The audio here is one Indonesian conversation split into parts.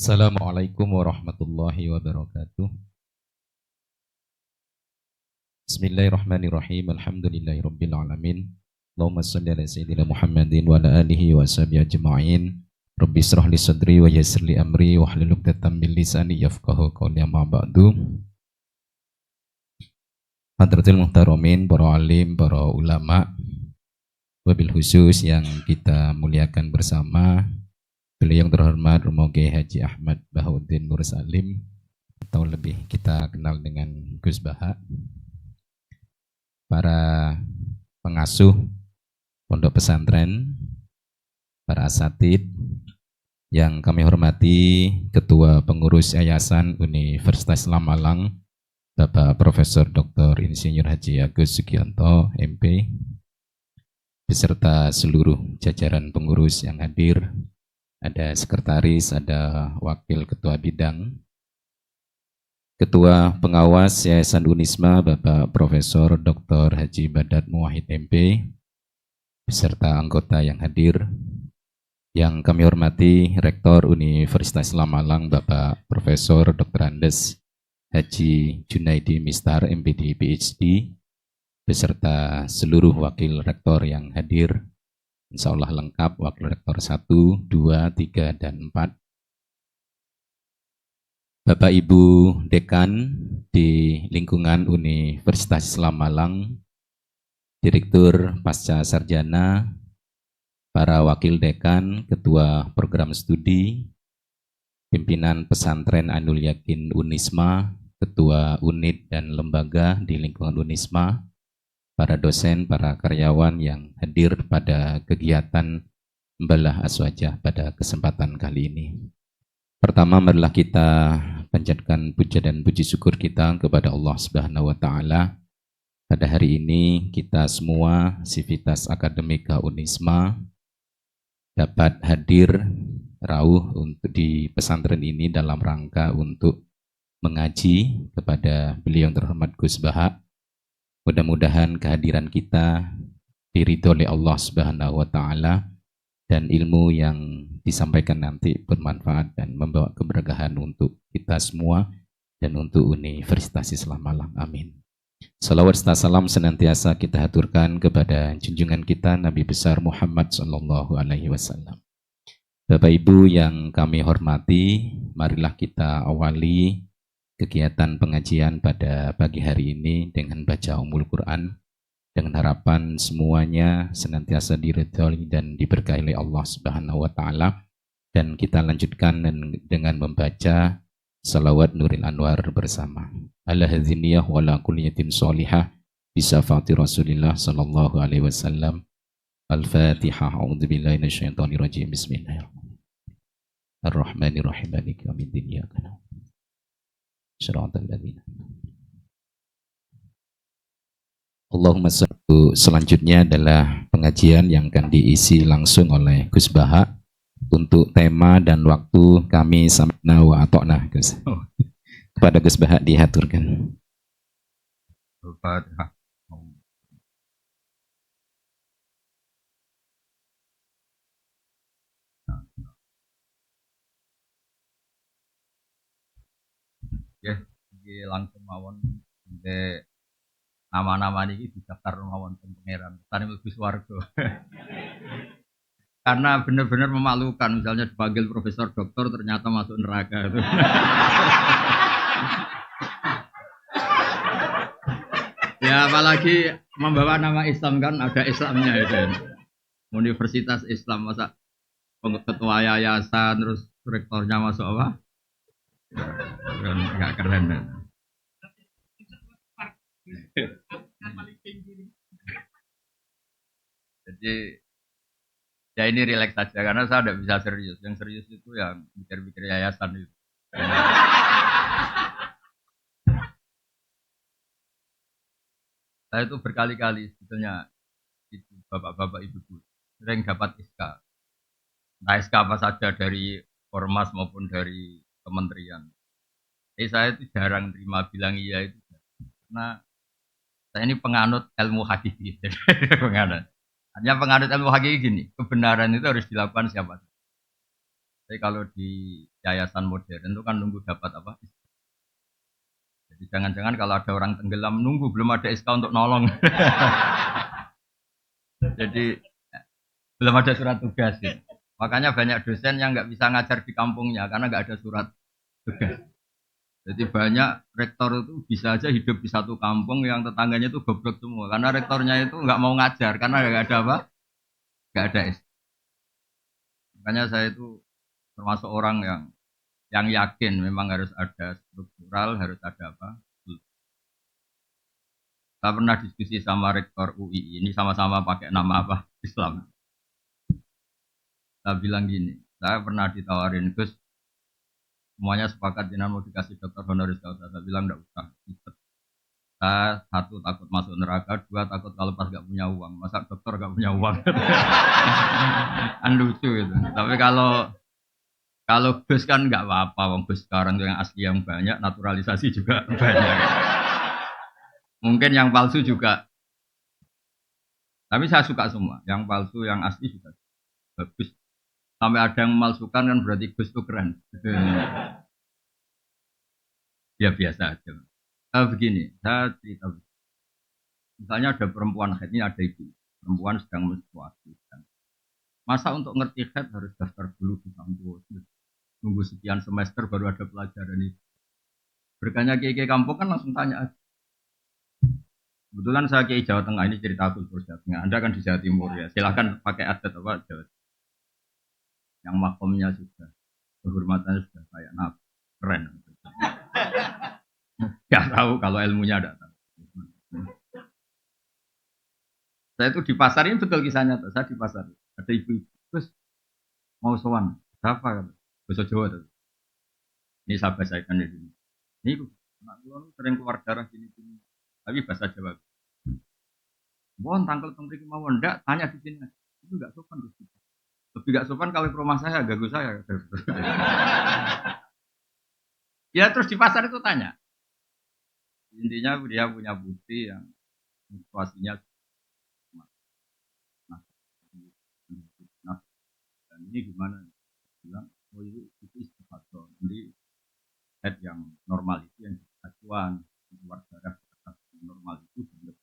Assalamualaikum warahmatullahi wabarakatuh. Bismillahirrahmanirrahim. Alhamdulillahirabbil alamin. Allahumma shalli ala sayyidina Muhammadin wa ala alihi wa sahbihi ajma'in. Rabbi israh li sadri wa yassir li amri wa hlul 'uqdatam min lisani yafqahu qawli, amma ba'du. Hadratil muhtaramin, para alim, para ulama, wabil khusus yang kita muliakan bersama, beliau yang terhormat Romo Kiai Haji Ahmad Bahauddin Nur Salim, atau lebih kita kenal dengan Gus Baha, para pengasuh pondok pesantren, para asatid yang kami hormati, Ketua Pengurus Yayasan Universitas Islam Malang, Bapak Profesor Dr. Insinyur Haji Agus Sugianto, MP, beserta seluruh jajaran pengurus yang hadir. Ada sekretaris, ada wakil ketua bidang, ketua pengawas Yayasan Unisma, Bapak Profesor Dr. Haji Badat Muwahhid MP, beserta anggota yang hadir. Yang kami hormati Rektor Universitas Islam Malang, Bapak Profesor Dr. Andes Haji Junaidi Mistar, MPD PhD, beserta seluruh wakil rektor yang hadir. Insya Allah lengkap, wakil rektor 1, 2, 3, dan 4. Bapak Ibu Dekan di lingkungan Universitas Islam Malang, Direktur Pasca Sarjana, para wakil dekan, ketua program studi, pimpinan pesantren Ainul Yakin Unisma, ketua unit dan lembaga di lingkungan Unisma, para dosen, para karyawan yang hadir pada kegiatan Membalah Aswajah pada kesempatan kali ini. Pertama, marilah kita panjatkan puja dan puji syukur kita kepada Allah Subhanahu wa Ta'ala. Pada hari ini kita semua Sivitas Akademika Unisma dapat hadir rauh untuk di pesantren ini dalam rangka untuk mengaji kepada beliau yang terhormat Gus Baha. Mudah-mudahan kehadiran kita diridhoi oleh Allah Subhanahu wa Ta'ala dan ilmu yang disampaikan nanti bermanfaat dan membawa keberkahan untuk kita semua dan untuk Universitas Islam Malang. Amin. Salawat serta salam senantiasa kita haturkan kepada junjungan kita Nabi besar Muhammad sallallahu alaihi wasallam. Bapak Ibu yang kami hormati, marilah kita awali kegiatan pengajian pada pagi hari ini dengan baca Ummul Quran, dengan harapan semuanya senantiasa diridhoi dan diberkahi oleh Allah Subhanahu wa Ta'ala. Dan kita lanjutkan dengan membaca salawat Nuril Anwar bersama. Ala hadziniyah wa la kulliyatin sholihah bisafati Rasulillah sallallahu alaihi wasallam. Al-Fatihah. A'udzubillahi minasyaitonir rajim. Bismillahirrahmanirrahim. Ar-Rahmanirrahim. Maliki yaumiddin. Iyyaka na'budu Allahumma salli. Selanjutnya adalah pengajian yang akan diisi langsung oleh Gus Baha. Untuk tema dan waktu kami samina wa atokna, Gus. Kepada Gus Baha diaturkan. Al-Fatihah. Ya, iki langsung mawon sampai nama-nama ini didaftar mawon teng pangeran. Tani mlebu swarga. Karena benar-benar memalukan, misalnya dipanggil profesor doktor ternyata masuk neraka itu. Ya apalagi membawa nama Islam kan ada Islamnya itu. Universitas Islam, masa ketua yayasan terus rektornya masuk apa? Kan nggak keren kan? Jadi ya ini rileks saja karena saya tidak bisa serius. Yang serius itu yang pikir-pikir yayasan itu. Saya itu berkali-kali sebetulnya itu bapak-bapak ibu sering dapat SK. Nah SK apa saja dari ormas maupun dari kementerian. Saya itu jarang terima bilang iya itu. Karena saya ini penganut ilmu hakiki. Penganut. Hanya penganut ilmu hakiki gini, kebenaran itu harus dilakukan siapa saja. Tapi kalau di yayasan modern itu kan nunggu dapat apa? Jadi jangan-jangan kalau ada orang tenggelam nunggu belum ada SK untuk nolong. Jadi belum ada surat tugas. Ya. Makanya banyak dosen yang nggak bisa ngajar di kampungnya karena nggak ada surat tugas. Jadi banyak rektor itu bisa aja hidup di satu kampung yang tetangganya itu goblok semua karena rektornya itu nggak mau ngajar karena nggak ada apa, nggak ada SK. Makanya saya itu termasuk orang yang yakin memang harus ada struktural, harus ada apa. Saya pernah diskusi sama rektor UI ini sama-sama pakai nama apa Islam. Saya bilang gini, saya pernah ditawarin Gus, semuanya sepakat jenengan mau dikasih dokter honoris causa. Saya bilang enggak usah. Saya satu takut masuk neraka, dua takut kalau pas gak punya uang. Masa dokter gak punya uang? Kan lucu itu. Tapi kalau Gus kan nggak apa-apa, wong Gus sekarang yang asli yang banyak, naturalisasi juga banyak. Mungkin yang palsu juga. Tapi saya suka semua, yang palsu, yang asli juga bagus. Sampai ada yang memalsukan kan berarti Gus itu keren. Ya biasa aja. Begini, saya cerita. Misalnya ada perempuan haid, ini ada ibu. Perempuan sedang menstruasi. Masa untuk ngerti haid harus daftar dulu di kampus. Nunggu sekian semester baru ada pelajaran itu. Berkanya kiai kampung kan langsung tanya. Kebetulan saya kiai Jawa Tengah, ini cerita kultur Jawa Tengah. Anda kan di Jawa Timur ya. Silahkan pakai adat apa Jawa. Yang makomnya sudah, kehormatannya sudah kayak nabi. Keren. Gak tahu kalau ilmunya ada. Saya itu di pasar, ini betul kisahnya. Saya di pasar. Ada ibu-ibu. Terus mau sowan. Siapa? Bahasa Jawa. Ini sahabat saya kan di sini. Ini anak lu sering keluar darah gini-gini. Tapi bahasa Jawa. Mohon tangkel tembriki mau ndak, tanya di sini. Itu enggak sopan di situ. Lebih enggak sopan kalau ke rumah saya, ganggu saya. Ya terus di pasar itu tanya. Intinya dia punya putri yang situasinya nah, dan ini gimana? Bilang, oh itu istiqato. Jadi head yang normal itu yang acuan keluar darah normal itu lebih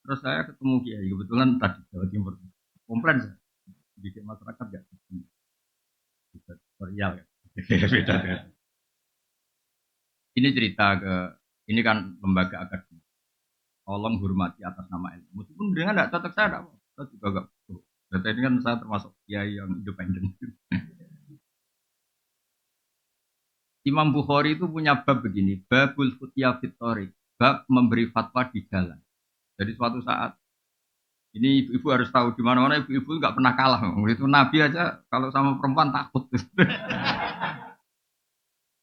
terus saya ketemu Kiai kebetulan tadi Jawa Timur komplain saya di masyarakat nggak bisa tutorial ya beda kan ini cerita ke ini kan lembaga akademik tolong hormati atas nama ilmu meskipun dengan nggak cocok saya nggak saya juga nggak data ini kan saya termasuk Kiai yang independen. Imam Bukhari itu punya bab begini, babul futya fitorik, bab memberi fatwa di jalan. Jadi suatu saat, ini ibu-ibu harus tahu di mana-mana ibu-ibu nggak pernah kalah. Itu Nabi aja kalau sama perempuan takut.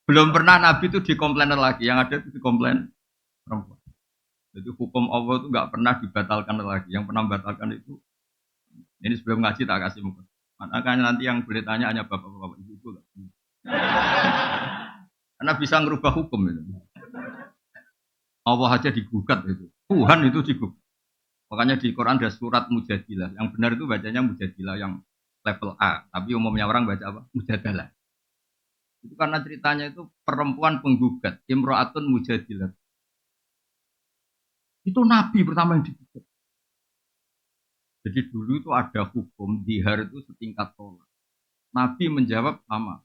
Belum pernah Nabi itu dikomplain lagi, yang ada itu dikomplain perempuan. Jadi hukum Allah itu nggak pernah dibatalkan lagi. Yang pernah membatalkan itu, ini sebelum ngaji tak kasih muka. Makanya nanti yang boleh tanya hanya bapak-bapak ibu-ibu. Karena bisa ngerubah hukum itu. Allah aja digugat itu. Tuhan itu digugat. Makanya di Quran ada surat Mujadilah. Yang benar itu bacanya Mujadilah yang level A. Tapi umumnya orang baca apa? Mujadalah. Itu karena ceritanya itu perempuan penggugat. Imro'atun Mujadilah. Itu Nabi pertama yang digugat. Jadi dulu itu ada hukum. Dihar itu setingkat tolak. Nabi menjawab sama.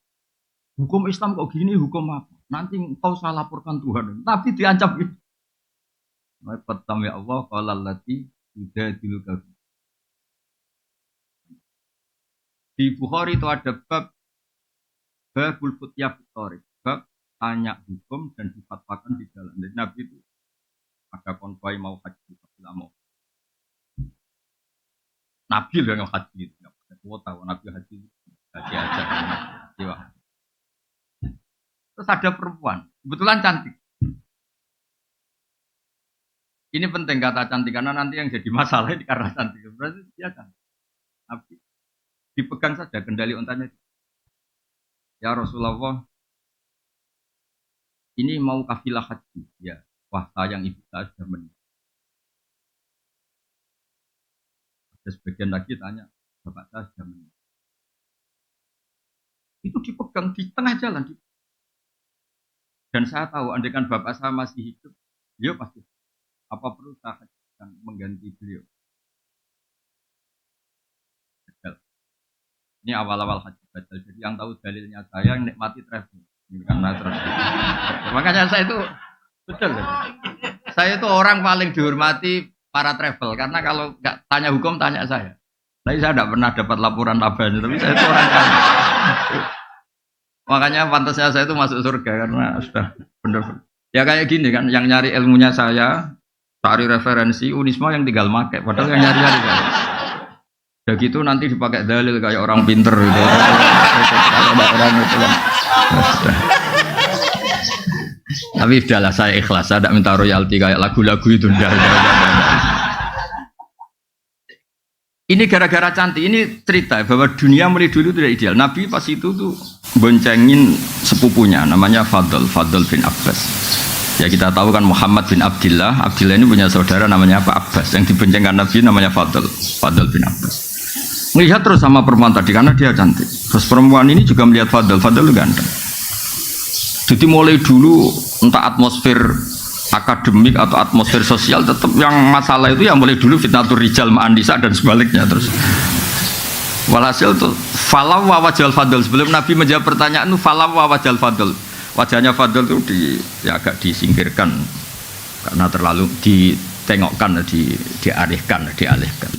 Hukum Islam kok gini, hukum apa? Nanti engkau salah laporkan Tuhan. Tapi diancam gitu. Pertama ya Allah, kalau lati sudah dilukai. Di Bukhari itu ada babul futya fitorik, bab tanya hukum dan difatwakan di jalan. Jadi Nabi itu ada konvoi mau haji, tidak mau. Nabi yang haji, tidak pakai kuota. Nabi haji aja. Terus ada perempuan, kebetulan cantik. Ini penting kata cantik karena nanti yang jadi masalah ini karena cantik. Berarti dia cantik. Nabi dipegang saja kendali untanya. Ya Rasulullah, ini mau kafilah haji. Ya, wah sayang ibu saya sudah meninggal. Ada sebagian lagi tanya, bapak saya sudah meninggal. Itu dipegang di tengah jalan. Dan saya tahu, andaikan bapak saya masih hidup, beliau pasti. Apa perlu saya mengganti beliau? Ini awal-awal haji badal. Jadi yang tahu dalilnya saya yang nikmati travel. Karena makanya saya itu betul. Saya itu orang paling dihormati para travel karena kalau nggak tanya hukum tanya saya. Tapi saya tidak pernah dapat laporan labanya. Tapi saya itu orang kaya. Makanya pantasnya saya itu masuk surga karena sudah benar. Ya kayak gini kan, yang nyari ilmunya saya, cari referensi Unisma yang tinggal make. Padahal yang nyari-nyari saya. Udah gitu nanti dipakai dalil kayak orang pinter gitu. Orang itu kan. Tapi udahlah saya ikhlas, saya tidak minta royalti kayak lagu-lagu itu. Ini gara-gara cantik, ini cerita bahwa dunia mulai dulu tidak ideal. Nabi pas itu tuh boncengin sepupunya, namanya Fadl bin Abbas. Ya kita tahu kan Muhammad bin Abdillah. Abdillah ini punya saudara namanya apa? Abbas. Yang diboncengkan Nabi namanya Fadl bin Abbas. Melihat terus sama perempuan tadi karena dia cantik. Terus perempuan ini juga melihat Fadl itu ganteng. Jadi mulai dulu entah atmosfer akademik atau atmosfer sosial tetap yang masalah itu yang mulai dulu fitnatur rijal ma'andisa dan sebaliknya terus. Walhasil tuh falau wa wajal Fadl sebelum Nabi menjawab pertanyaan itu falau wa wajal Fadl. Wajahnya Fadl itu agak disingkirkan karena terlalu ditengokkan, dialihkan.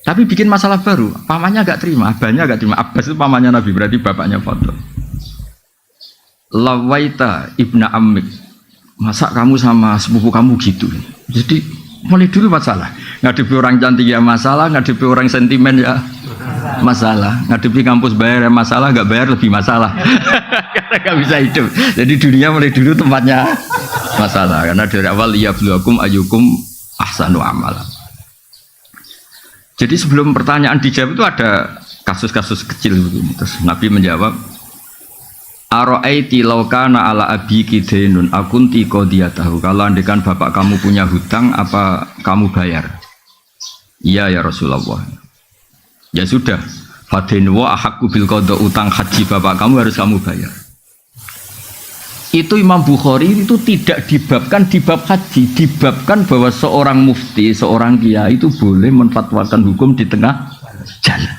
Tapi bikin masalah baru, pamannya agak terima, abahnya agak terima. Abbas itu pamannya Nabi, berarti bapaknya Fadl. Lawaita ibna ammik, masa kamu sama sepupu kamu gitu? Jadi mulai dulu masalah. Ngadepi orang cantik ya masalah, ngadepi orang sentimen ya masalah, ngadepi kampus bayar ya masalah, nggak bayar lebih masalah. Karena nggak bisa hidup. Jadi dunia mulai dulu tempatnya masalah. Karena dari awal liyabluwakum ayyukum ahsanu amala. Jadi sebelum pertanyaan dijawab itu ada kasus-kasus kecil begini. Terus Nabi menjawab, Aro'aiti laukana ala abiki dainun akunti qadiyatahu. Kalau andekan bapak kamu punya hutang, apa kamu bayar? Iya ya Rasulullah. Ya sudah, fadainu wa ahakku bil qada, utang haji bapak kamu harus kamu bayar. Itu Imam Bukhari itu tidak dibabkan di bab haji, dibabkan bahwa seorang mufti, seorang kiai itu boleh menfatwakan hukum di tengah jalan.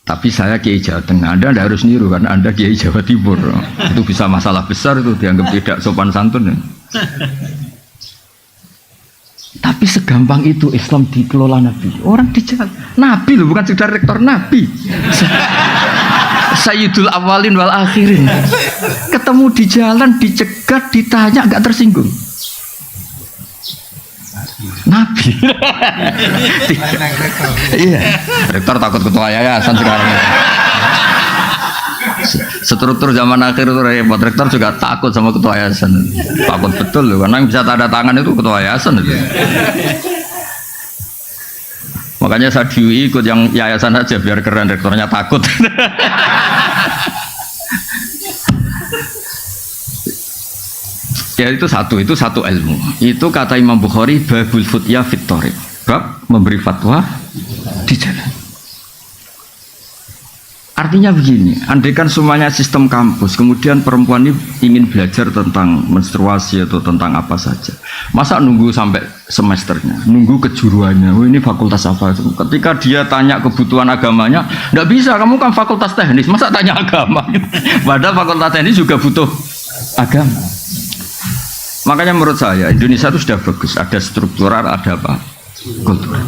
Tapi saya kiai Jawa Tengah, Anda tidak harus niru karena Anda kiai Jawa Timur. Itu bisa masalah besar, itu dianggap tidak sopan santun. Tapi segampang itu Islam dikelola Nabi. Orang di jalan, Nabi loh, bukan sekedar rektor, Nabi. Sayyidul awalin wal akhirin. Ketemu di jalan, dicegat, ditanya, enggak tersinggung. Nabi. Iya. Rektor takut ketua yayasan sekarang. Struktur zaman akhir itu repot. Rektor juga takut sama ketua yayasan. Takut betul loh, karena yang bisa tanda tangan itu ketua yayasan itu. Makanya saya ikut yang yayasan aja biar keren, rektornya takut. Ya itu satu ilmu. Itu kata Imam Bukhari babul futya fit thariq. Bab memberi fatwa di jalan. Artinya begini, andaikan semuanya sistem kampus, kemudian perempuan ini ingin belajar tentang menstruasi atau tentang apa saja, masa nunggu sampai semesternya, nunggu kejuruannya, oh ini fakultas apa itu? Ketika dia tanya kebutuhan agamanya, tidak bisa, kamu kan fakultas teknis, masa tanya agama? Padahal fakultas teknis juga butuh agama. Makanya menurut saya Indonesia itu sudah bagus, ada struktural, ada apa? Kultural.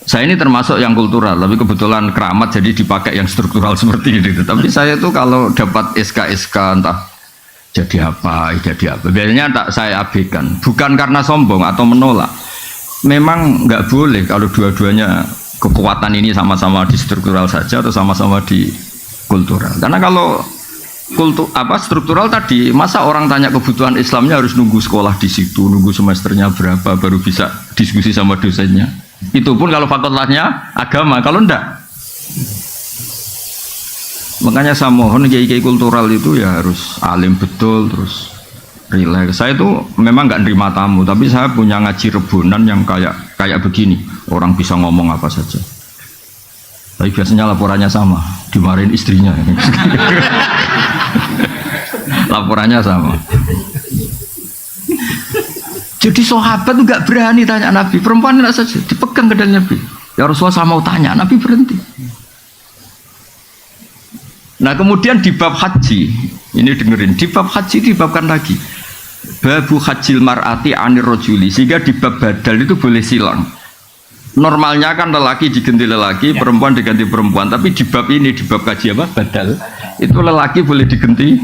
Saya ini termasuk yang kultural, tapi kebetulan keramat jadi dipakai yang struktural seperti ini. Tapi saya itu kalau dapat SK entah jadi apa, biasanya tak saya abaikan. Bukan karena sombong atau menolak. Memang nggak boleh kalau dua-duanya kekuatan ini sama-sama di struktural saja atau sama-sama di kultural. Karena kalau struktural tadi, masa orang tanya kebutuhan Islamnya harus nunggu sekolah di situ, nunggu semesternya berapa baru bisa diskusi sama dosennya. Itu pun kalau fakultasnya agama, kalau enggak. Makanya saya mohon kiai-kiai kultural itu ya harus alim betul, terus Relax. Saya itu memang nggak nerima tamu, tapi saya punya ngaji rebonan yang kayak begini. Orang bisa ngomong apa saja. Tapi biasanya laporannya sama, dimarahin istrinya. Laporannya sama. Jadi sahabat tuh nggak berani tanya Nabi. Perempuan tidak saja, dipegang kedal Nabi. Ya Rasulullah saya mau tanya, Nabi berhenti. Nah kemudian di bab haji, ini dengerin, di bab haji dibabkan lagi babu hajil mar'ati anir rojuli, sehingga di bab badal itu boleh silang. Normalnya kan lelaki diganti lelaki, perempuan diganti perempuan, tapi di bab ini, di bab kaji apa? Badal, itu lelaki boleh diganti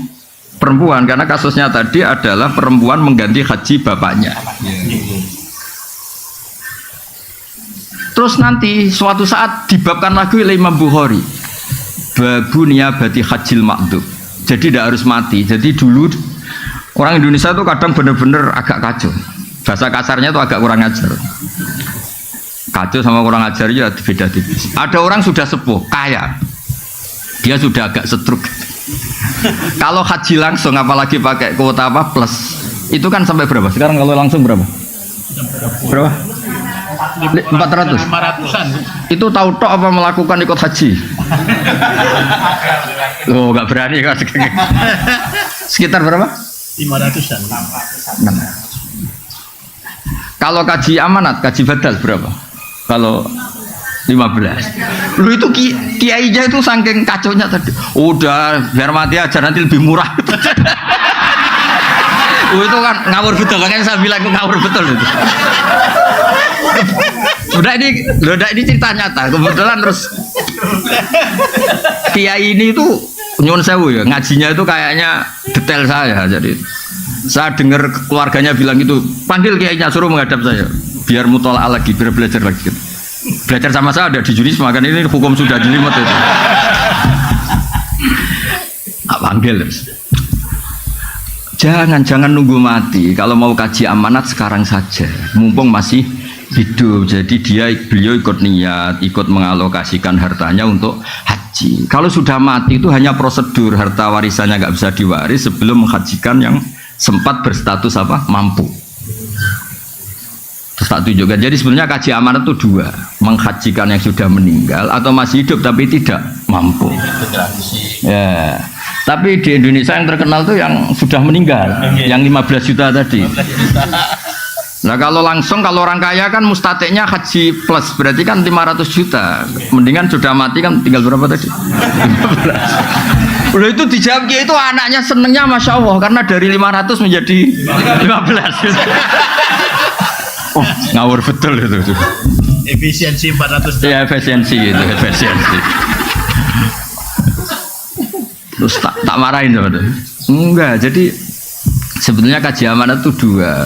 perempuan, karena kasusnya tadi adalah perempuan mengganti haji bapaknya. Terus nanti suatu saat dibabkan lagi oleh Imam Bukhari babu niyabati hajil makdub, jadi tidak harus mati. Jadi dulu orang Indonesia itu kadang benar-benar agak kacau, bahasa kasarnya itu agak kurang ajar. Kacau sama kurang ajar ya beda tipis. Ada orang sudah sepuh, kaya, dia sudah agak setruk. Kalau haji langsung, apalagi pakai kuota apa plus, itu kan sampai berapa? Sekarang kalau langsung berapa? Berapa? 400. 500-an. Itu tahu tok apa melakukan ikut haji? Oh, nggak berani kan? Sekitar berapa? 500-an. Kalau kaji amanat, kaji badal berapa? Kalau 15. Lu itu kiainya itu saking kacaunya tadi. Udah biar mati aja nanti lebih murah. Itu kan ngawur betul, makanya saya bilang itu ngawur betul itu. Udah ini cerita nyata. Kebetulan terus kiai ini itu nyuwun sewu ya, ngajinya itu kayaknya detail saya. Jadi saya dengar keluarganya bilang itu, panggil kiainya suruh menghadap saya biar mutola'ah lagi, biar belajar lagi. Belajar sama saya ada di juris, makanya ini hukum sudah jelimet itu. Panggil terus. Jangan nunggu mati. Kalau mau kaji amanat sekarang saja, mumpung masih hidup. Jadi beliau ikut niat, ikut mengalokasikan hartanya untuk haji. Kalau sudah mati itu hanya prosedur, harta warisannya nggak bisa diwaris sebelum menghajikan yang sempat berstatus apa mampu. Terus tak tunjukkan. Jadi sebenarnya kaji amanat itu dua, menghajikan yang sudah meninggal atau masih hidup tapi tidak mampu. Ya. Tapi di Indonesia yang terkenal tuh yang sudah meninggal, yang 15 juta tadi. Nah kalau langsung, kalau orang kaya kan mustateknya haji plus, berarti kan 500 juta. Mendingan sudah mati kan tinggal berapa tadi? 15. Udah itu dijawab itu anaknya senengnya Masya Allah, karena dari 500 menjadi 15. Oh ngawur betul itu. Efisiensi 400. Ya efisiensi itu, efisiensi. Terus tak marahin sama dia. Enggak, jadi sebetulnya kaji amanat itu dua.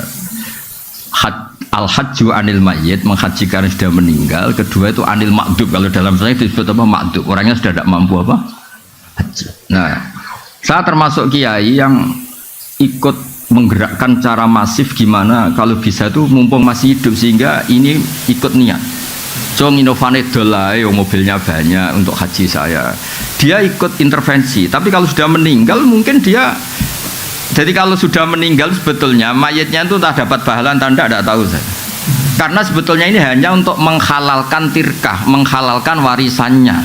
Al-hajju anil mayyit, menghajikan yang sudah meninggal. Kedua itu anil makdub, kalau dalam saya itu disebut apa? Makdub, orangnya sudah tidak mampu apa? Haji. Nah, saya termasuk kiai yang ikut menggerakkan cara masif gimana kalau bisa itu mumpung masih hidup, sehingga ini ikut niat. So inovane dolai, mobilnya banyak untuk haji saya. Dia ikut intervensi, tapi kalau sudah meninggal mungkin dia. Jadi kalau sudah meninggal sebetulnya mayatnya itu tak dapat pahala tanda tidak tahu saya. Karena sebetulnya ini hanya untuk menghalalkan tirkah, menghalalkan warisannya.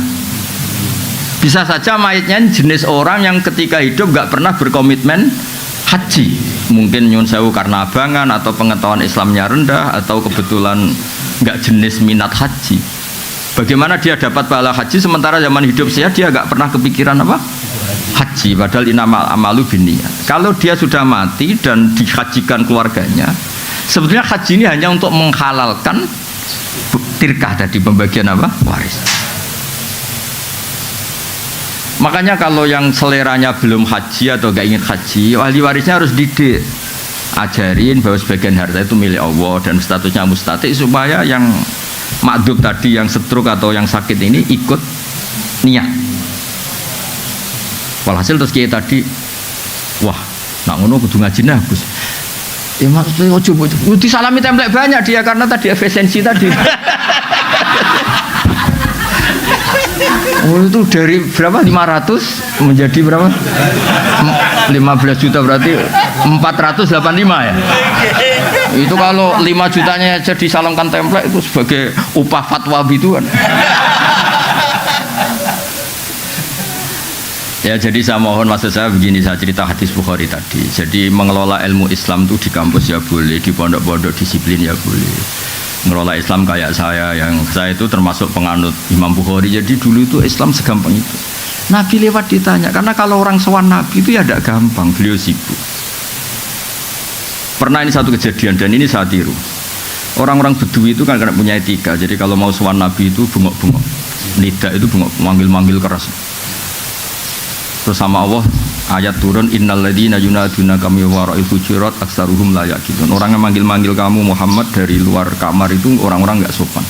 Bisa saja mayatnya jenis orang yang ketika hidup nggak pernah berkomitmen haji. Mungkin nyun sewu karena abangan atau pengetahuan Islamnya rendah atau kebetulan nggak jenis minat haji. Bagaimana dia dapat pahala haji sementara zaman hidup saya dia nggak pernah kepikiran apa? Haji, padahal inamal amalu binniyat. Kalau dia sudah mati dan dihajikan keluarganya, sebetulnya haji ini hanya untuk menghalalkan tirkah tadi, pembagian apa? Waris. Makanya kalau yang seleranya belum haji atau gak ingin haji, ahli warisnya harus didik, ajarin bahwa sebagian harta itu milik Allah dan statusnya mustatik, supaya yang makdub tadi, yang stroke atau yang sakit ini ikut niat. Walhasil terus kiai tadi, wah, nak ngono kudu ngaji nah Gus. Maksudnya coba disalami template banyak dia karena tadi efisiensi tadi. Oh itu dari berapa? 500 menjadi berapa? 15 juta berarti 485 ya. Itu kalau 5 jutanya aja disalangkan template itu sebagai upah fatwa bituan. Ya jadi saya mohon, maksud saya begini, saya cerita hadis Bukhari tadi. Jadi mengelola ilmu Islam itu di kampus ya boleh, di pondok-pondok disiplin ya boleh. Mengelola Islam kayak saya itu termasuk penganut Imam Bukhari. Jadi dulu itu Islam segampang itu. Nabi lewat ditanya, karena kalau orang sowan Nabi itu ya tidak gampang, beliau sibuk. Pernah ini satu kejadian dan ini saya tiru. Orang-orang Bedui itu kan karena punya etika. Jadi kalau mau sowan Nabi itu bengok-bengok. Nida itu bengok, manggil-manggil keras. Terus sama Allah ayat turun, innalladzina yunadunaka min wara'il hujurat aktsaruhum la yaqilun. Orang yang manggil-manggil kamu Muhammad dari luar kamar itu orang-orang enggak sopan.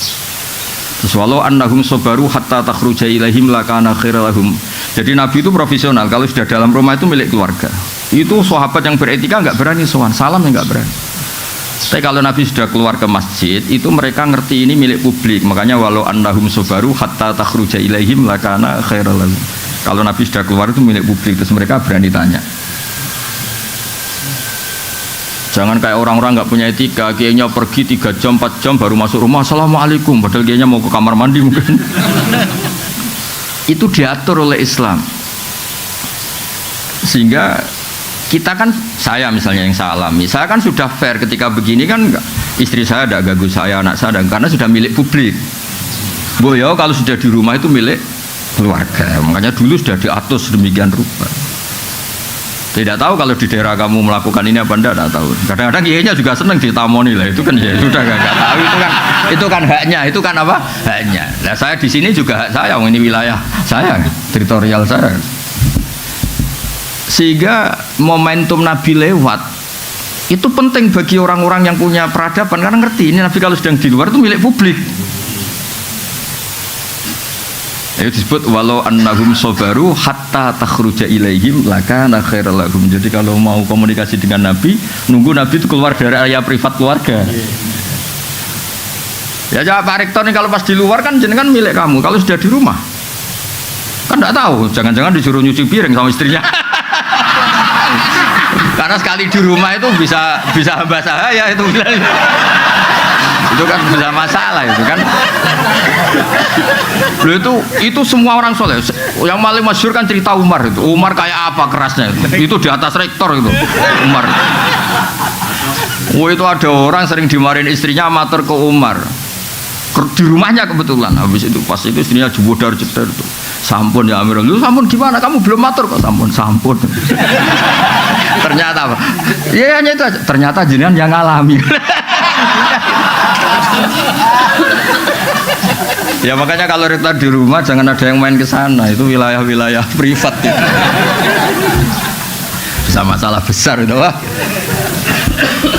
Terus walau annahum sabaru hatta takhruja ilaihim lakana khairal lahum. Jadi Nabi itu profesional, kalau sudah dalam rumah itu milik keluarga. Itu sahabat yang beretika enggak berani sowan, salam enggak berani. Tapi kalau Nabi sudah keluar ke masjid, itu mereka ngerti ini milik publik. Makanya walau annahum sabaru hatta takhruja ilaihim lakana khairal lahum. Kalau Nabi sudah keluar itu milik publik, terus mereka berani tanya. Jangan kayak orang-orang nggak punya etika, kayaknya pergi 3 jam, 4 jam baru masuk rumah, assalamualaikum, padahal kayaknya mau ke kamar mandi mungkin. Itu diatur oleh Islam. Sehingga kita kan, saya misalnya yang saya alami, saya kan sudah fair ketika begini kan, istri saya tidak ganggu saya, anak saya, karena sudah milik publik. Boyo kalau sudah di rumah itu milik keluarga, makanya dulu sudah diatur sedemikian rupa. Tidak tahu kalau di daerah kamu melakukan ini apa enggak, tahu. Kadang-kadang kiainya juga senang ditamoni lah, itu kan ya sudah nggak tahu, itu kan haknya, itu kan apa haknya. Nah saya di sini juga hak saya, ini wilayah saya, teritorial saya. Sehingga momentum Nabi lewat itu penting bagi orang-orang yang punya peradaban, karena ngerti ini Nabi kalau sedang di luar itu milik publik. Itu disebut walau annahum sabaru hatta takhruja ilaihim lakana khairal lahum. Jadi kalau mau komunikasi dengan Nabi, nunggu Nabi itu keluar dari area privat keluarga. Ya Pak Rektor nih, kalau pas di luar kan jenengan milik kamu, kalau sudah di rumah kan enggak tahu, jangan-jangan disuruh nyuci piring sama istrinya. Karena sekali di rumah itu bisa hamba sahaya itu. Itu kan bisa masalah itu kan. Loh itu semua orang soleh. Yang paling masyhur kan cerita Umar itu. Umar kayak apa kerasnya itu. Itu di atas rektor itu. Umar. Itu ada orang sering dimarahin istrinya matur ke Umar. Di rumahnya kebetulan. Habis itu pas itu istrinya jebodar-jebodar itu. Sampun ya Amirul. Lu sampun gimana? Kamu belum matur kok. Sampun. Ternyata apa? Ya hanya itu aja. Ternyata jenengan yang ngalami. Ya makanya kalau rektor di rumah jangan ada yang main ke sana, itu wilayah-wilayah privat itu. Bisa masalah besar itu, wah.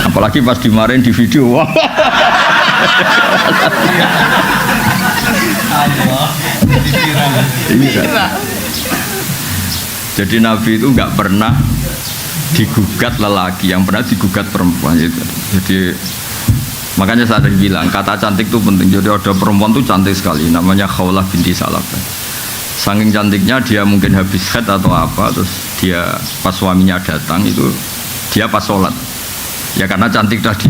Apalagi pas dimarahin di video. Wah. Jadi Nabi itu nggak pernah digugat lelaki, yang pernah digugat perempuan itu. Jadi makanya saya tadi bilang kata cantik itu penting. Jadi ada perempuan tuh cantik sekali, namanya Khawlah binti Salabah. Saking cantiknya dia mungkin habis haid atau apa, terus dia pas suaminya datang itu dia pas sholat. Ya karena cantik tadi.